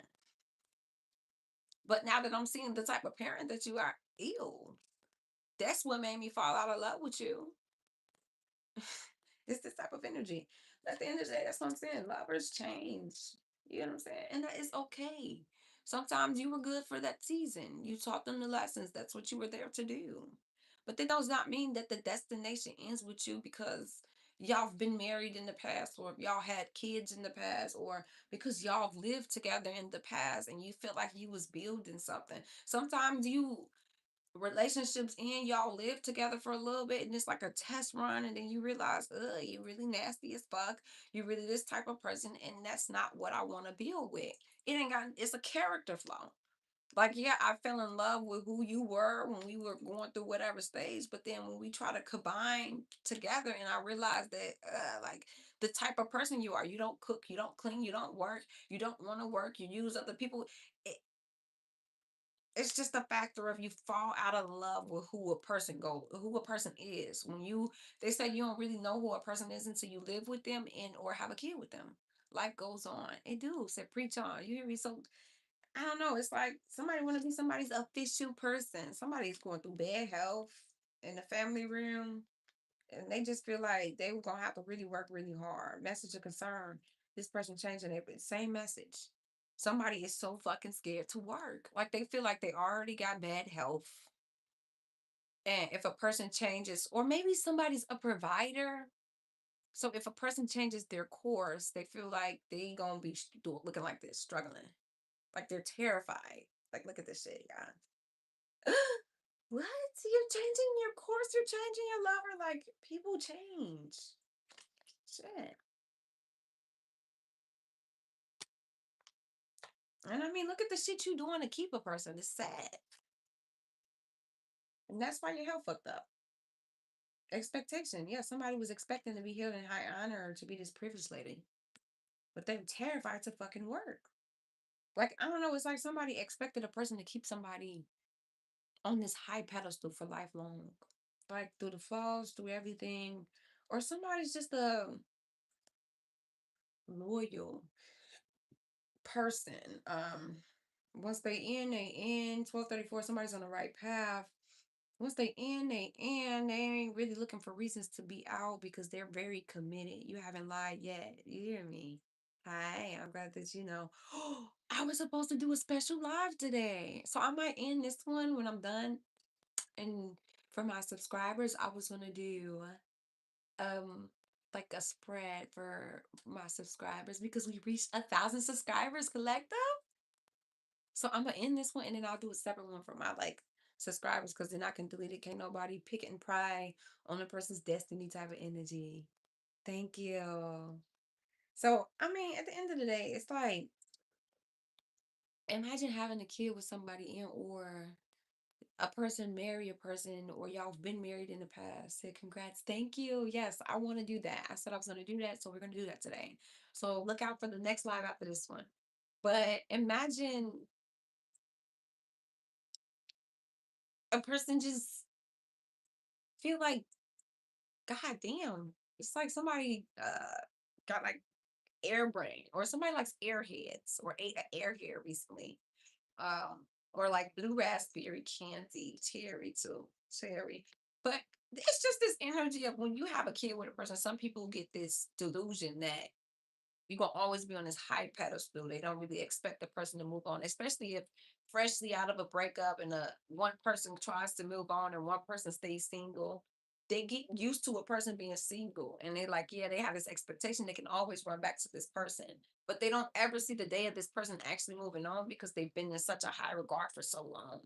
But now that I'm seeing the type of parent that you are, ew, that's what made me fall out of love with you. It's this type of energy. At the end of the day, that's what I'm saying. Lovers change. You know what I'm saying? And that is okay. Sometimes you were good for that season. You taught them the lessons. That's what you were there to do. But that does not mean that the destination ends with you because y'all have been married in the past, or if y'all had kids in the past, or because y'all have lived together in the past and you feel like you was building something. Sometimes you relationships end, y'all live together for a little bit and it's like a test run, and then you realize, you really nasty as fuck. You really this type of person, and that's not what I want to build with. It ain't got it's a character flaw. Like, yeah, I fell in love with who you were when we were going through whatever stage, but then when we try to combine together, and I realized that, like, the type of person you are, you don't cook, you don't clean, you don't work, you don't want to work, you use other people. It, it's just a factor of you fall out of love with who a person is. When you They say you don't really know who a person is until you live with them and or have a kid with them. Life goes on. It do. Said preach on. You hear me? So I don't know. It's like somebody want to be somebody's official person. Somebody's going through bad health in the family room, and they just feel like they were gonna have to really work really hard. Message of concern. This person changing it, but same message. Somebody is so fucking scared to work. Like they feel like they already got bad health. And if a person changes, or maybe somebody's a provider. So if a person changes their course, they feel like they gonna be looking like this, struggling. Like they're terrified. Like, look at this shit, y'all. What? You're changing your course, you're changing your lover. Like, people change. Shit. And I mean, look at the shit you doing to keep a person. It's sad. And that's why your health fucked up. Expectation. Yeah, somebody was expecting to be held in high honor or to be this privileged lady. But they're terrified to fucking work. Like, I don't know, it's like somebody expected a person to keep somebody on this high pedestal for lifelong. Like through the flaws, through everything. Or somebody's just a loyal person. Once they end 1234, somebody's on the right path. Once they end. They ain't really looking for reasons to be out because they're very committed. You haven't lied yet. You hear me? Hi, I'm glad that you know. I was supposed to do a special live today. So I might end this one when I'm done. And for my subscribers, I was gonna do um like a spread for my subscribers because we reached 1,000 subscribers collective. So I'm gonna end this one and then I'll do a separate one for my like subscribers because then I can delete it. Can't nobody pick it and pry on a person's destiny type of energy. Thank you. So I mean, at the end of the day, it's like imagine having a kid with somebody in or a person marry a person or y'all have been married in the past. Say congrats. Thank you. Yes, I want to do that. I said I was going to do that, so we're going to do that today. So look out for the next live after this one. But imagine a person just feel like, God damn, it's like somebody got like air brain, or somebody likes airheads or ate an airhead recently. Or like blue raspberry candy, cherry too, cherry. But it's just this energy of when you have a kid with a person, some people get this delusion that you're gonna always be on this high pedestal. They don't really expect the person to move on, especially if freshly out of a breakup and one person tries to move on and one person stays single. They get used to a person being single and they're like, yeah, they have this expectation they can always run back to this person. But they don't ever see the day of this person actually moving on because they've been in such a high regard for so long.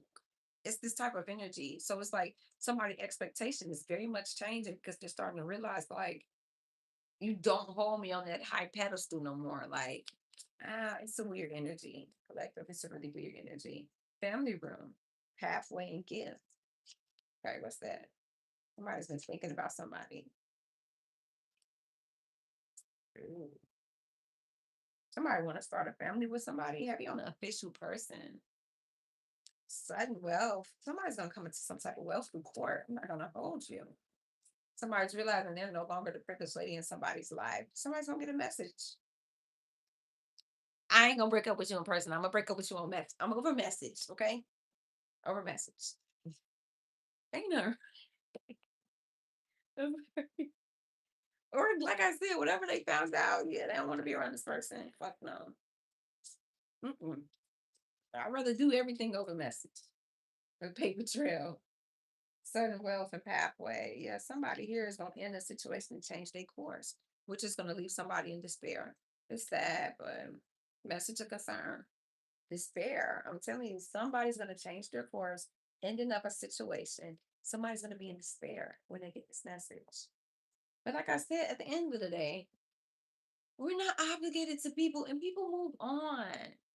It's this type of energy. So it's like somebody's expectation is very much changing because they're starting to realize like you don't hold me on that high pedestal no more. Like, it's a weird energy. Collective, it's a really weird energy. Family room, halfway and gift. Okay, what's that? Somebody's been thinking about somebody. Ooh. Somebody want to start a family with somebody. Heavy on an official person. Sudden wealth. Somebody's gonna come into some type of wealth through court. I'm not gonna hold you. Somebody's realizing they're no longer the privileged lady in somebody's life. Somebody's gonna get a message. I ain't gonna break up with you in person. I'm gonna break up with you on message. I'm over message, okay? Over message. Ain't no. Or like I said, whatever they found out, yeah, they don't want to be around this person. Fuck no. Mm-mm. I'd rather do everything over message. A paper trail. certain wealth and pathway. Yeah, somebody here is going to end the situation and change their course, which is going to leave somebody in despair. It's sad, but message of concern. Despair. I'm telling you, somebody's going to change their course, ending up a situation. Somebody's going to be in despair when they get this message. But like I said, at the end of the day, we're not obligated to people and people move on,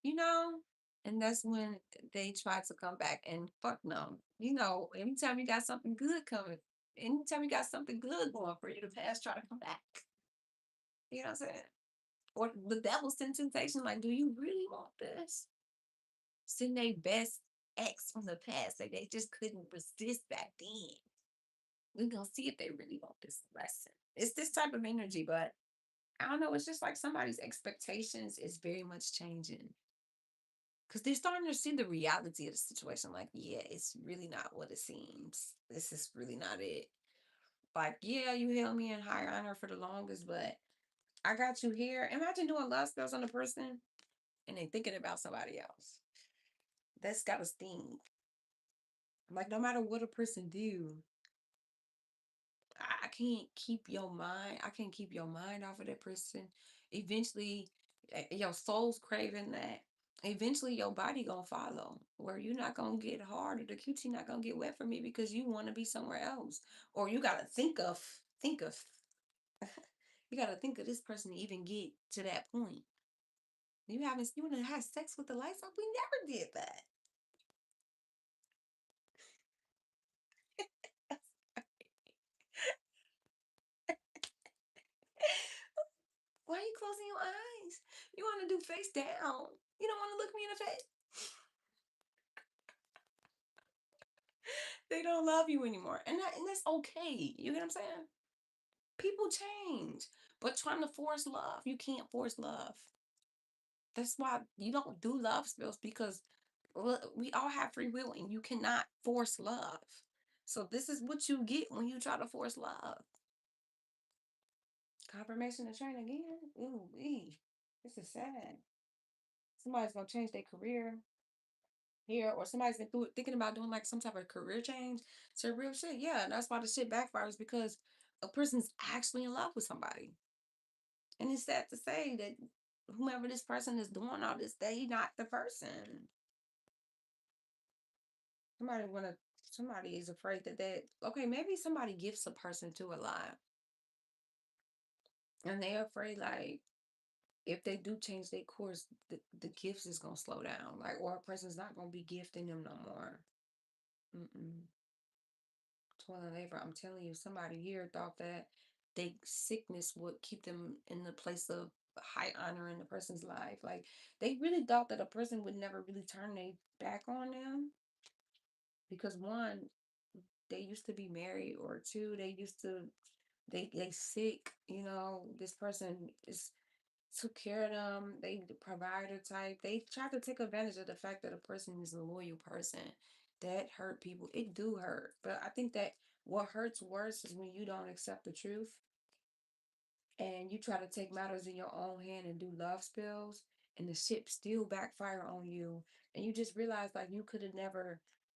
you know? And that's when they try to come back and fuck no. Anytime you got something good coming, anytime you got something good going for you, the past try to come back. You know what I'm saying? Or the devil's send temptation, like, do you really want this? Send their best ex from the past that they just couldn't resist back then. We're gonna see if they really want this lesson. It's this type of energy, but I don't know. It's just like somebody's expectations is very much changing because they're starting to see the reality of the situation. Like, yeah, it's really not what it seems. This is really not it. Like, yeah, you held me in high honor for the longest, but I got you here. Imagine doing love spells on a person and then thinking about somebody else. That's got to sting. Like, no matter what a person do, I can't keep your mind. I can't keep your mind off of that person. Eventually, your soul's craving that. Eventually, your body gonna follow. Where you're not gonna get hard, or the coochie not gonna get wet for me because you want to be somewhere else, or you gotta think of. You gotta think of this person to even get to that point. You wanna have sex with the lights off? We never did that. Why are you closing your eyes? You want to do face down. You don't want to look me in the face. They don't love you anymore. And that's okay. You get what I'm saying? People change. But trying to force love, you can't force love. That's why you don't do love spells because we all have free will and you cannot force love. So this is what you get when you try to force love. Confirmation of train again. Ooh, this is sad. Somebody's gonna change their career here, or somebody's been thinking about doing like some type of career change to real shit. Yeah, and that's why the shit backfires because a person's actually in love with somebody. And it's sad to say that whomever this person is doing all this, they not the person. Somebody wanna somebody is afraid that okay, maybe somebody gifts a person to a lot. And they're afraid like if they do change their course, the gifts is gonna slow down. Like or a person's not gonna be gifting them no more. Mm-mm. Toilet labor. I'm telling you, somebody here thought that they sickness would keep them in the place of high honor in the person's life. Like they really thought that a person would never really turn their back on them because one, they used to be married, or two, they used to they sick. This person is took care of them. They the provider type. They try to take advantage of the fact that a person is a loyal person. That hurt people. It do hurt. But I think that what hurts worse is when you don't accept the truth and you try to take matters in your own hand and do love spells and the ship still backfire on you and you just realize like you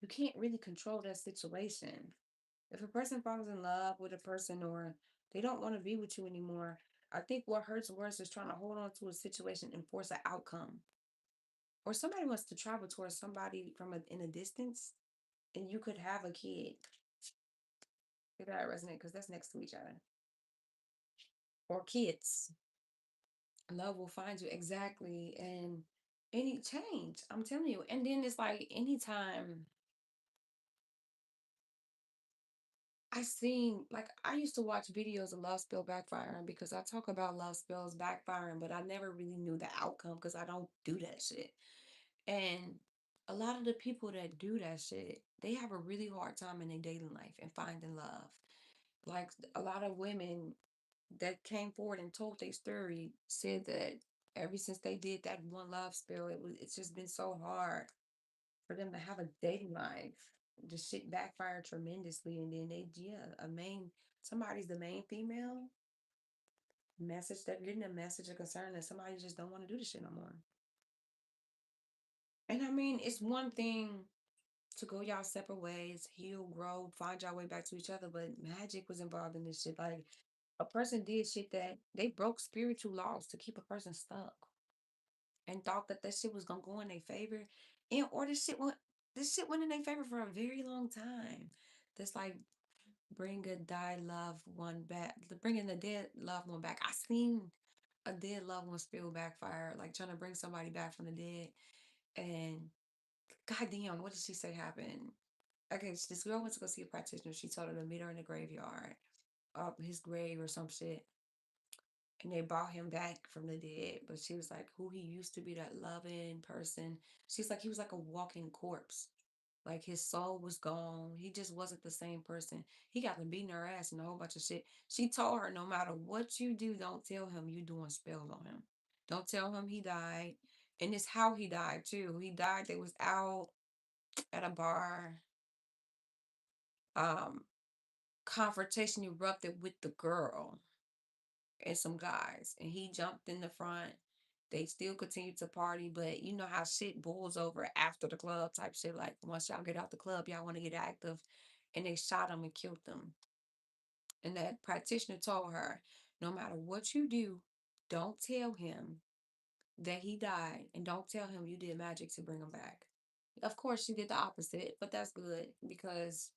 can't really control that situation. If a person falls in love with a person or they don't want to be with you anymore, I think what hurts worse is trying to hold on to a situation and force an outcome. Or somebody wants to travel towards somebody in a distance, and you could have a kid. If that resonate, because that's next to each other. Or kids. Love will find you exactly, and any change. I'm telling you. And then it's like anytime I used to watch videos of love spell backfiring because I talk about love spells backfiring, but I never really knew the outcome because I don't do that shit. And a lot of the people that do that shit, they have a really hard time in their dating life and finding love. Like a lot of women that came forward and told their story said that ever since they did that one love spell, it's just been so hard for them to have a dating life. The shit backfired tremendously, and then somebody's the main female message that getting a message of concern that somebody just don't want to do the shit no more. And I mean, it's one thing. to go y'all separate ways, heal, grow, find y'all way back to each other. But magic was involved in this shit. Like a person did shit that they broke spiritual laws to keep a person stuck and thought that that shit was gonna go in their favor. And or this shit went in their favor for a very long time. That's like bring a died loved one back, bringing the dead loved one back. I seen a dead loved one spill backfire, like trying to bring somebody back from the dead. And goddamn, what did she say happened? Okay, this girl went to go see a practitioner. She told her to meet her in the graveyard, up his grave or some shit. And they brought him back from the dead. But she was like, who he used to be, that loving person. She's like, he was like a walking corpse. Like his soul was gone. He just wasn't the same person. He got to beating her ass and a whole bunch of shit. She told her, no matter what you do, don't tell him you doing spells on him. Don't tell him he died. And it's how he died too. He died. They was out at a bar. Um, confrontation erupted with the girl and some guys, and he jumped in the front. They still continued to party, but you know how shit boils over after the club type shit. Like once y'all get out the club, y'all want to get active, and they shot him and killed them. And that practitioner told her, no matter what you do, don't tell him that he died, and don't tell him you did magic to bring him back. Of course, she did the opposite, but that's good because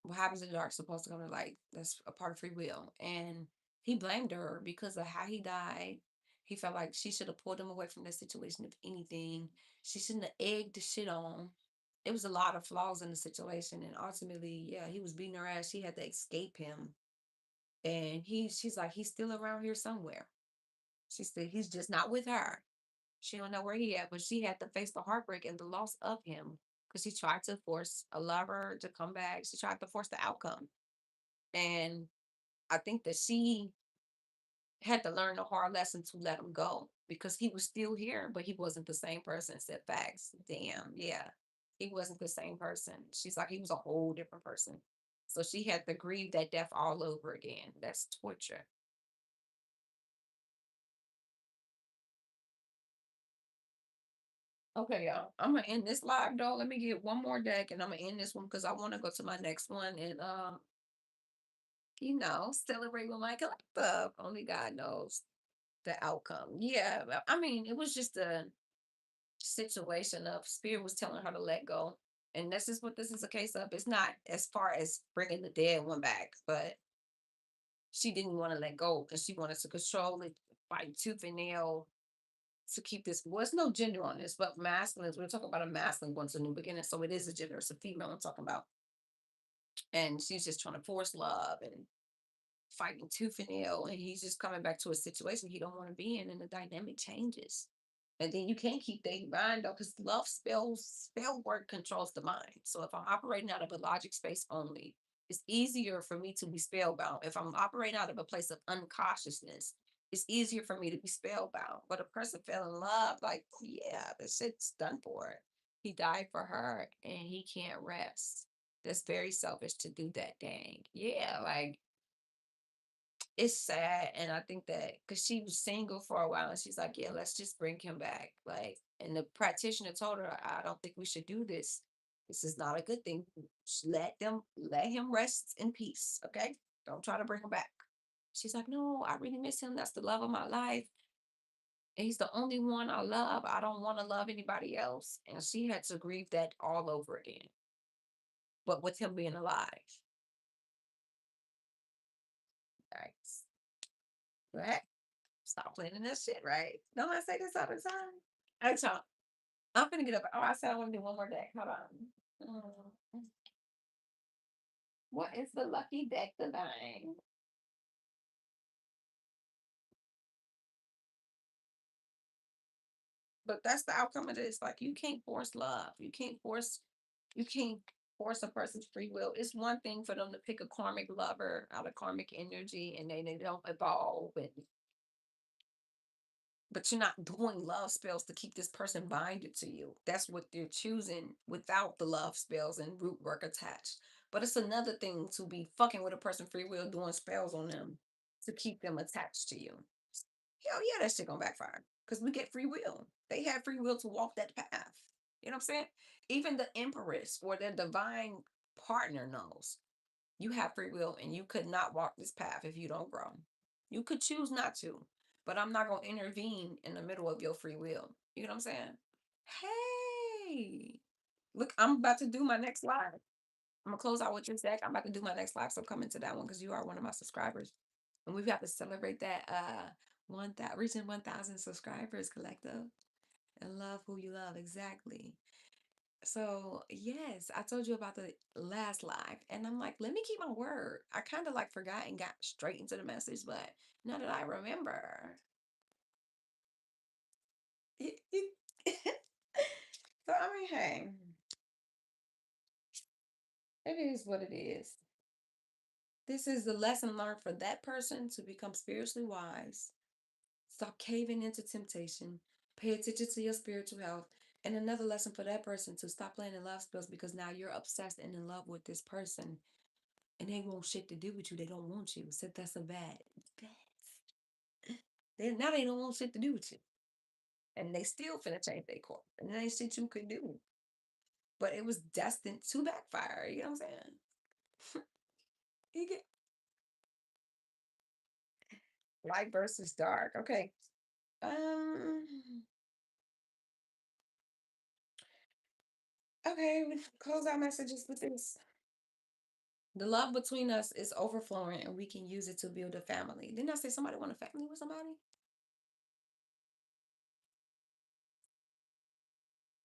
what happens in the dark is supposed to come to light. That's a part of free will. And he blamed her because of how he died. He felt like she should have pulled him away from that situation, if anything. She shouldn't have egged the shit on. It was a lot of flaws in the situation. And ultimately, yeah, he was beating her ass. She had to escape him. And she's like, he's still around here somewhere. She said, he's just not with her. She don't know where he at, but she had to face the heartbreak and the loss of him because she tried to force a lover to come back. She tried to force the outcome. And I think that she had to learn a hard lesson to let him go because he was still here, but he wasn't the same person. Said facts. Damn, yeah. He wasn't the same person. She's like, he was a whole different person. So she had to grieve that death all over again. That's torture. Okay, y'all. I'm gonna end this live though. Let me get one more deck and I'm gonna end this one because I want to go to my next one and celebrate with my collective. Only God knows the outcome. Yeah, I mean, it was just a situation of spirit was telling her to let go. And this is what this is a case of. It's not as far as bringing the dead one back, but she didn't want to let go because she wanted to control it, fight tooth and nail to keep this. Well, there's no gender on this, but masculine. We're talking about a masculine going to a new beginning, so it is a gender. It's a female I'm talking about, and she's just trying to force love and fighting tooth and nail, and he's just coming back to a situation he don't want to be in, and the dynamic changes. And then you can't keep their mind though, because love spell work controls the mind. So if I'm operating out of a logic space only, it's easier for me to be spellbound. If I'm operating out of a place of unconsciousness, it's easier for me to be spellbound. But a person fell in love, like, yeah, the shit's done for it. He died for her and he can't rest. That's very selfish to do that, dang. Yeah, like it's sad. And I think that because she was single for a while and she's like, yeah, let's just bring him back. Like, and the practitioner told her, I don't think we should do this. This is not a good thing. Let him rest in peace. Okay. Don't try to bring him back. She's like, no, I really miss him. That's the love of my life. And he's the only one I love. I don't want to love anybody else. And she had to grieve that all over again, but with him being alive. Nice. Right. Stop planning that shit, right? Don't I say this all the time? I talk. I'm gonna get up. Oh, I said I want to do one more deck. Hold on. What is the lucky deck tonight? But that's the outcome of this. Like you can't force love. You can't force a person's free will. It's one thing for them to pick a karmic lover out of karmic energy and they don't evolve and but you're not doing love spells to keep this person binded to you. That's what they're choosing without the love spells and root work attached. But it's another thing to be fucking with a person free will doing spells on them to keep them attached to you. Hell yeah, that shit gonna backfire. Because we get free will. They have free will to walk that path. You know what I'm saying? Even the empress or their divine partner knows you have free will and you could not walk this path if you don't grow. You could choose not to, but I'm not going to intervene in the middle of your free will. You know what I'm saying? Hey, look, I'm about to do my next live. I'm gonna close out with your deck. I'm about to do my next live, so come into that one because you are one of my subscribers, and we've got to celebrate that one that reaching 1,000 subscribers collective and love who you love exactly. So yes, I told you about the last live, and I'm like, let me keep my word. I kind of like forgot and got straight into the message, but now that I remember, so I mean, hey, it is what it is. This is the lesson learned for that person to become spiritually wise. Stop caving into temptation. Pay attention to your spiritual health. And another lesson for that person to stop playing in love spells because now you're obsessed and in love with this person and they want shit to do with you. They don't want you. So that's a bad. Now they don't want shit to do with you. And they still finna change their course. And there ain't shit you could do. But it was destined to backfire. You know what I'm saying? You get light versus dark. Okay. Um. Okay. We close our messages with this. The love between us is overflowing, and we can use it to build a family. Didn't I say somebody want a family with somebody?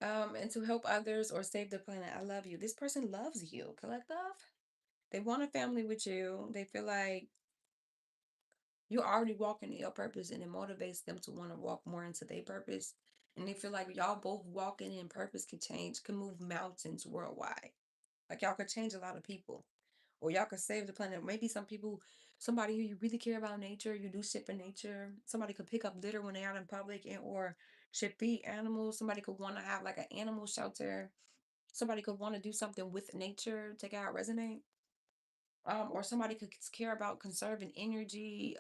And to help others or save the planet. I love you. This person loves you, collective. They want a family with you. They feel like you're already walking in your purpose, and it motivates them to want to walk more into their purpose. And they feel like y'all both walking in purpose can move mountains worldwide. Like y'all could change a lot of people. Or y'all could save the planet. Maybe somebody who you really care about nature, you do shit for nature. Somebody could pick up litter when they're out in public and or should feed animals. Somebody could want to have like an animal shelter. Somebody could want to do something with nature, take out resonate. Or somebody could care about conserving energy.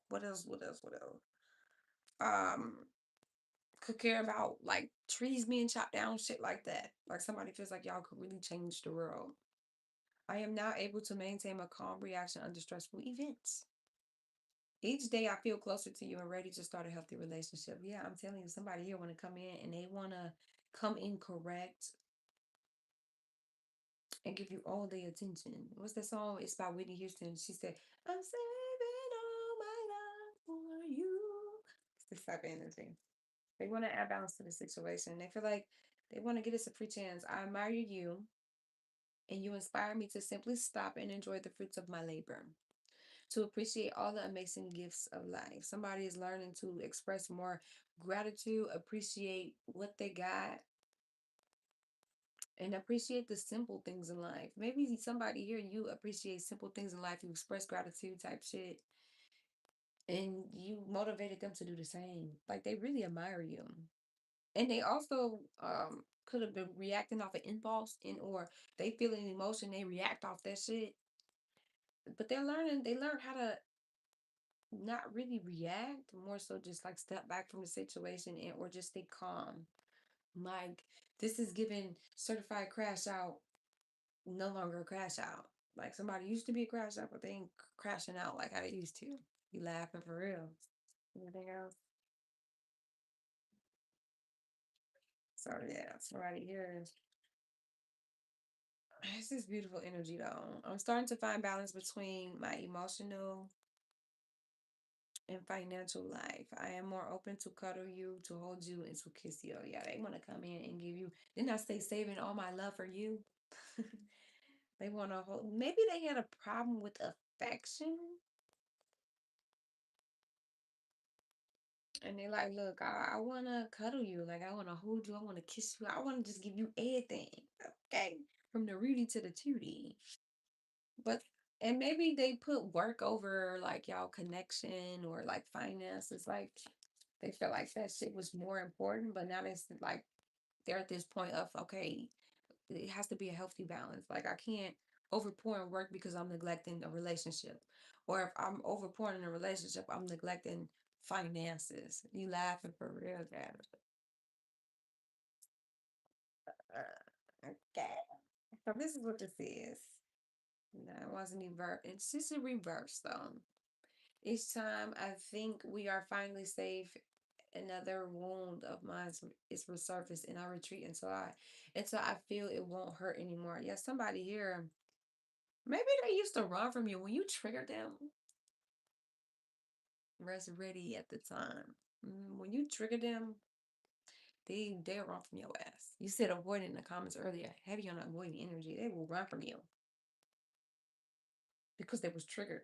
What else? What else? What else? Um, could care about like trees being chopped down, shit like that. Like somebody feels like y'all could really change the world. I am now able to maintain a calm reaction under stressful events. Each day I feel closer to you and ready to start a healthy relationship. Yeah, I'm telling you, somebody here want to come in and they want to come in correct and give you all the attention. What's the song? It's by Whitney Houston. She said, I'm saving all my love for you. It's this type of energy. They want to add balance to the situation. They feel like they want to get us a free chance. I admire you and you inspire me to simply stop and enjoy the fruits of my labor, to appreciate all the amazing gifts of life. Somebody is learning to express more gratitude, appreciate what they got, and appreciate the simple things in life. Maybe somebody here, you appreciate simple things in life, you express gratitude type shit, and you motivated them to do the same. Like they really admire you. And they also could have been reacting off an impulse and or they feel an emotion, they react off that shit. But they learn how to not really react, more so just like step back from the situation and or just stay calm. Like this is giving certified crash out, no longer a crash out. Like somebody used to be a crash out, but they ain't crashing out like how they used to. You laughing for real. Anything else? So yeah, somebody here. This is beautiful energy though. I'm starting to find balance between my emotional and financial life. I am more open to cuddle you, to hold you, and to kiss you. Yeah, they want to come in and give you. Didn't I say saving all my love for you? They want to hold. Maybe they had a problem with affection, and they like, look, I want to cuddle you. Like I want to hold you. I want to kiss you. I want to just give you everything. Okay, from the Rudy to the Tootie. But and maybe they put work over like y'all connection or like finances. Like they felt like that shit was more important, but now it's like they're at this point of okay, it has to be a healthy balance. Like I can't overpour in work because I'm neglecting a relationship, or if I'm overpouring in a relationship, I'm neglecting finances. You laughing for real, Dad? So this is what this is. No, it wasn't reverse. It's just a reverse though. Each time I think we are finally safe, another wound of mine is resurfaced, and I retreat until I feel it won't hurt anymore. Yeah, somebody here, maybe they used to run from you when you triggered them. Rest ready at the time. When you trigger them, they'll run from your ass. You said avoiding in the comments earlier, heavy on avoiding energy. They will run from you because they was triggered.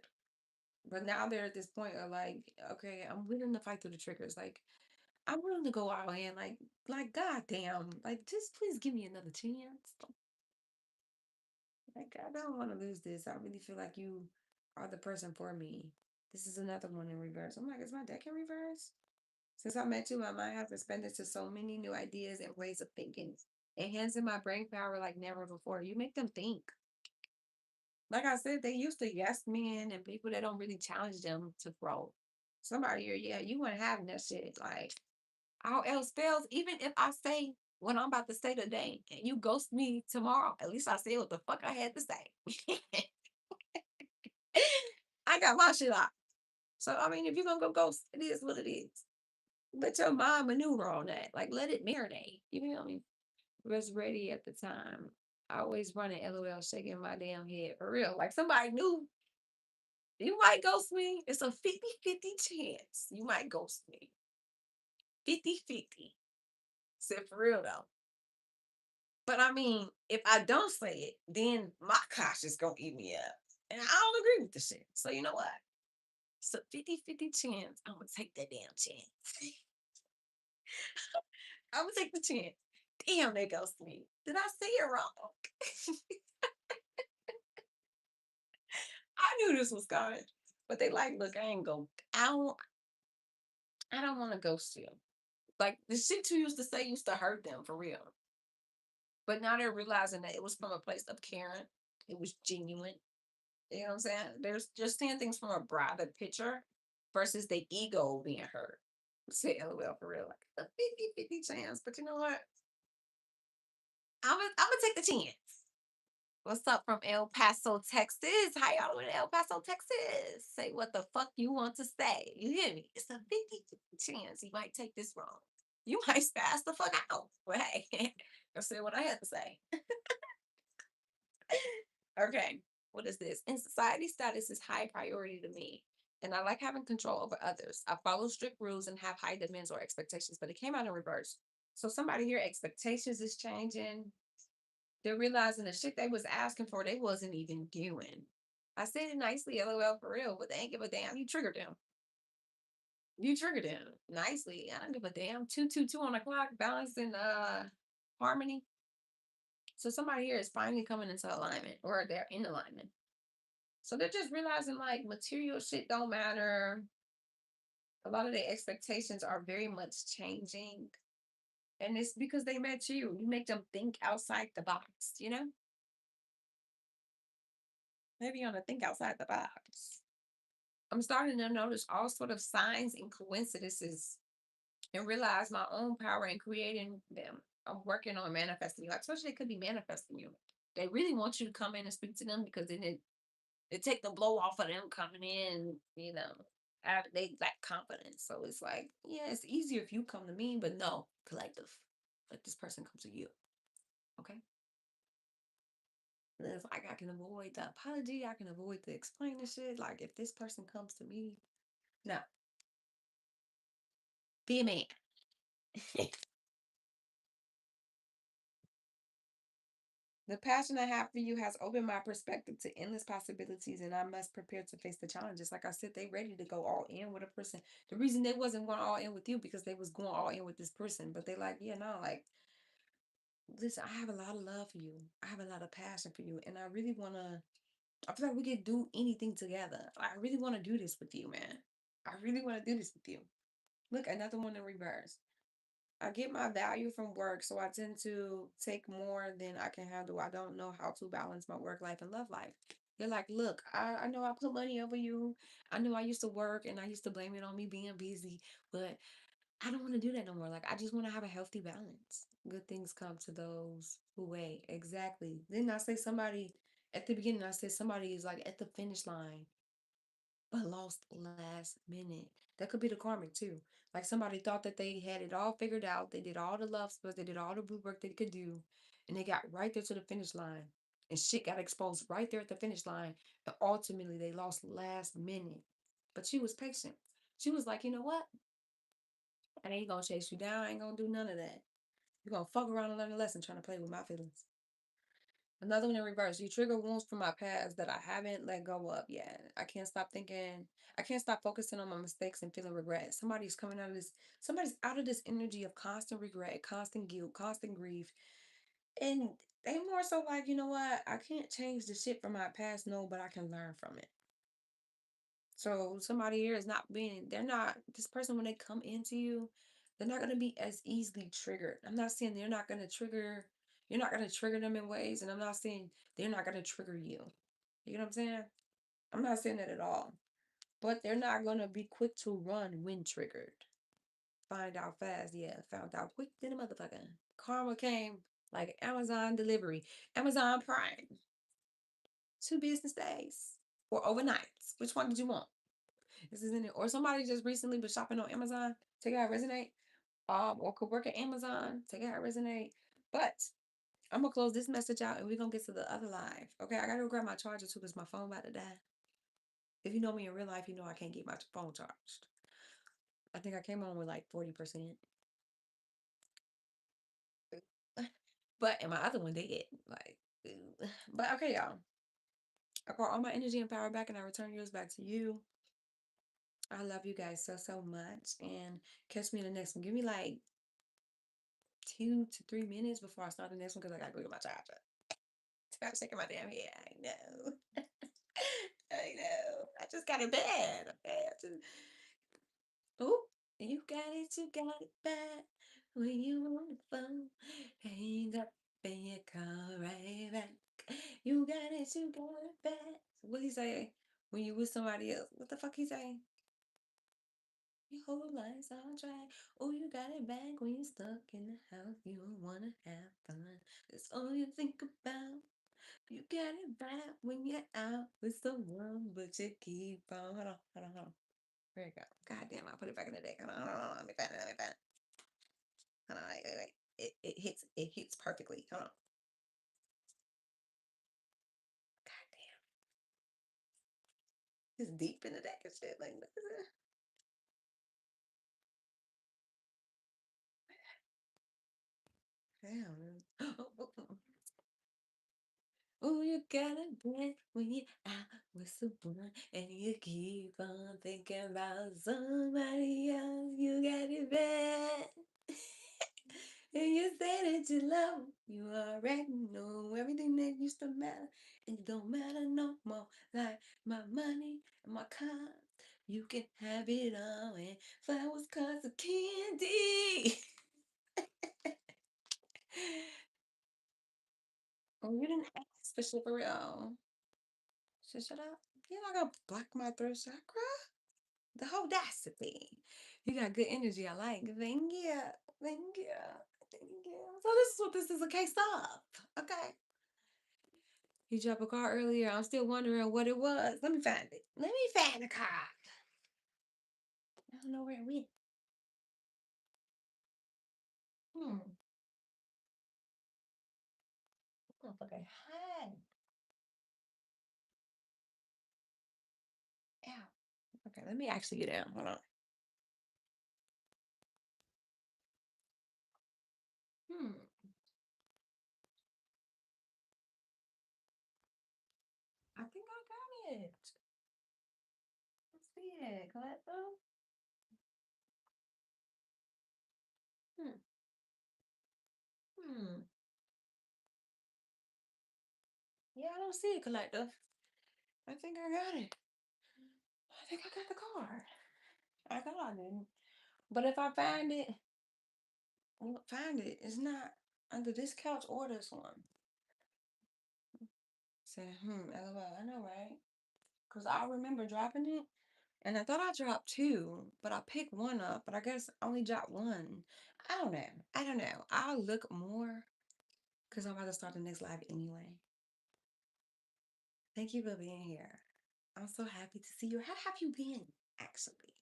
But now they're at this point of like, okay, I'm willing to fight through the triggers. Like, I'm willing to go all in. Like, goddamn, like, just please give me another chance. Like, I don't want to lose this. I really feel like you are the person for me. This is another one in reverse. I'm like, is my deck in reverse? Since I met you, my mind has expanded to so many new ideas and ways of thinking, enhancing my brain power like never before. You make them think. Like I said, they used to yes men and people that don't really challenge them to grow. Somebody here, yeah, you weren't having that shit. Like, all else fails, even if I say what I'm about to say today and you ghost me tomorrow, at least I said what the fuck I had to say. I got my shit out. So, I mean, if you're going to go ghost, it is what it is. Let your mind maneuver on that. Like, let it marinate. You feel me? Was ready at the time. I always running LOL, shaking my damn head. For real. Like, somebody knew you might ghost me. It's a 50-50 chance you might ghost me. 50-50. Said for real, though. But I mean, if I don't say it, then my conscience gonna eat me up. And I don't agree with the shit. So you know what? It's a 50-50 chance. I'm gonna take that damn chance. I'm gonna take the chance. Damn, they ghost me. Did I say it wrong? I knew this was coming. But they like, look, I don't want to ghost you. Like the shit you used to say used to hurt them for real. But now they're realizing that it was from a place of caring. It was genuine. You know what I'm saying? There's just seeing things from a broader picture versus the ego being hurt. Say LOL for real, like a 50-50 chance. But you know what? I'm gonna take the chance. What's up from El Paso, Texas? How y'all doing in El Paso, Texas? Say what the fuck you want to say. You hear me? It's a 50-50 chance you might take this wrong. You might spaz the fuck out. But hey, I said what I had to say. Okay, what is this? In society, status is high priority to me, and I like having control over others. I follow strict rules and have high demands or expectations, but it came out in reverse. So somebody here, expectations is changing. They're realizing the shit they was asking for, they wasn't even doing. I said it nicely, LOL for real, but they ain't give a damn. You triggered them. You triggered them nicely. I don't give a damn. 222 on the clock, balance and harmony. So somebody here is finally coming into alignment, or they're in alignment. So they're just realizing like material shit don't matter. A lot of their expectations are very much changing. And it's because they met you. You make them think outside the box, you know? Maybe you want to think outside the box. I'm starting to notice all sort of signs and coincidences and realize my own power in creating them. I'm working on manifesting you. Especially it could be manifesting you. They really want you to come in and speak to them because then it take the blow off of them coming in, they lack confidence. So it's like, yeah, it's easier if you come to me, but no, collective. Let this person come to you. Okay. And it's like I can avoid the apology, I can avoid the explaining shit. Like if this person comes to me, no, be a man. The passion I have for you has opened my perspective to endless possibilities, and I must prepare to face the challenges. Like I said, they ready to go all in with a person. The reason they wasn't going all in with you because they was going all in with this person. But they like, yeah, no, like, listen, I have a lot of love for you. I have a lot of passion for you, and I really wanna. I feel like we could do anything together. I really want to do this with you, man. I really want to do this with you. Look, another one in reverse. I get my value from work, so I tend to take more than I can handle. I don't know how to balance my work life and love life. They're like, look, I know I put money over you. I know I used to work and I used to blame it on me being busy, but I don't want to do that no more. Like, I just want to have a healthy balance. Good things come to those who wait. Exactly. Then I say somebody at the beginning, I said somebody is like at the finish line, but lost last minute. That could be the karmic too. Like somebody thought that they had it all figured out. They did all the love spells, they did all the blue work they could do, and they got right there to the finish line. And shit got exposed right there at the finish line. And ultimately they lost last minute. But she was patient. She was like, you know what? I ain't gonna chase you down. I ain't gonna do none of that. You're gonna fuck around and learn a lesson trying to play with my feelings. Another one in reverse. You trigger wounds from my past that I haven't let go of yet. I can't stop thinking. I can't stop focusing on my mistakes and feeling regret. Somebody's coming out of this. Somebody's out of this energy of constant regret, constant guilt, constant grief, and they more so like, you know what? I can't change the shit from my past. No, but I can learn from it. So somebody here is not being, they're not, this person, when they come into you, they're not going to be as easily triggered. I'm not saying they're not going to trigger, you're not going to trigger them in ways. And I'm not saying they're not going to trigger you. You know what I'm saying? I'm not saying that at all. But they're not going to be quick to run when triggered. Find out fast. Yeah, found out quick than a motherfucker. Karma came like Amazon delivery, Amazon Prime, 2 business days or overnights. Which one did you want? This isn't it. Or somebody just recently been shopping on Amazon. Take it how it resonate. Or could work at Amazon. Take it how it resonate. But I'm gonna close this message out and we're gonna get to the other live. Okay, I gotta go grab my charger too because my phone about to die. If you know me in real life, you know I can't get my phone charged. I think I came on with like 40%. But and my other one dead. Like, but okay, y'all. I call all my energy and power back and I return yours back to you. I love you guys so so much. And catch me in the next one. Give me like 2 to 3 minutes before I start the next one because I gotta go get my charger. I'm shaking my damn head. I know. I know. I just got it bad. Okay. Oh, you got it bad. When you on the phone, hang up and you call right back. You got it bad. What he say? When you with somebody else, what the fuck he say? Your whole life's on track. Oh, you got it back when you're stuck in the house. You don't wanna have fun. That's all you think about. You got it back when you're out with someone, but you keep on. Hold on. There you go. God damn, I put it back in the deck. Hold on. Let me find it. Hold on, wait. It hits perfectly. Hold on. God damn. It's deep in the deck and shit. Like, damn. Oh, you got a breath when you out with someone and you keep on thinking about somebody else. You got it bad. And you say that you love 'em. You already know everything that used to matter. And it don't matter no more. Like my money and my car. You can have it all and flowers, cars, of candy. Oh, you didn't ask for shit for real. So shut up. You're not gonna block my throat chakra. The audacity. You got good energy. I like. Thank you. Thank you. Thank you. So this is what this is a case of. Okay. You dropped a card earlier. I'm still wondering what it was. Let me find it. Let me find the card. I don't know where it went. Hmm. Motherfucker. Hi. Ow. Okay, let me actually get down. Hold on. Hmm. I think I got it. Let's see it. Collect them. Hmm. Hmm. Yeah, I don't see it, collective. I think I got it. I think I got the card. I got it. But if I find it, well, find it. It's not under this couch or this one. Say, LOL. I know, right? Because I remember dropping it. And I thought I dropped two, but I picked one up, but I guess I only dropped one. I don't know. I don't know. I'll look more because I'm about to start the next live anyway. Thank you for being here. I'm so happy to see you. How have you been, actually?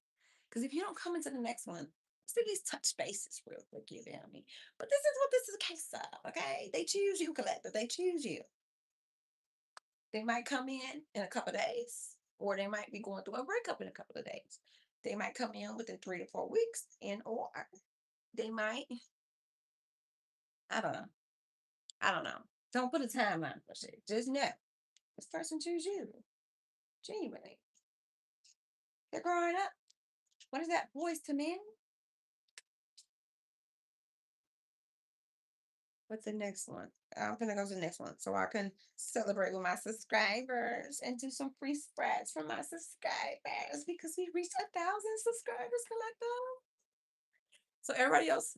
Because if you don't come into the next one, let's at least touch bases real quick, you feel me? But this is what this is a case of, okay? They choose you, collective. They choose you. They might come in a couple of days, or they might be going through a breakup in a couple of days. They might come in within 3 to 4 weeks, and or they might, I don't know. I don't know. Don't put a timeline for shit. Just know this person choose you. Genuinely. They're growing up. What is that? Boys to men? What's the next one? I'm gonna go to the next one so I can celebrate with my subscribers and do some free spreads for my subscribers because we reached 1,000 subscribers collective. So everybody else,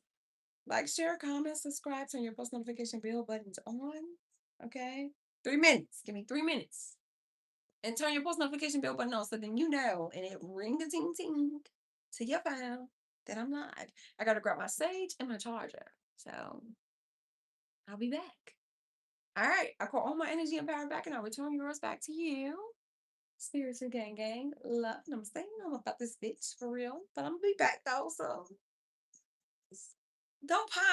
like, share, comment, subscribe, turn your post notification bell buttons on. Okay, 3 minutes. Give me 3 minutes, and turn your post notification bell button on so then you know, and it ring a ting ting to your phone that I'm live. I gotta grab my sage and my charger, so I'll be back. All right, I call all my energy and power back, and I'll return yours back to you. Spiritual gang gang, love. And I'm saying I'm about this bitch for real, but I'm gonna be back though. So don't pine.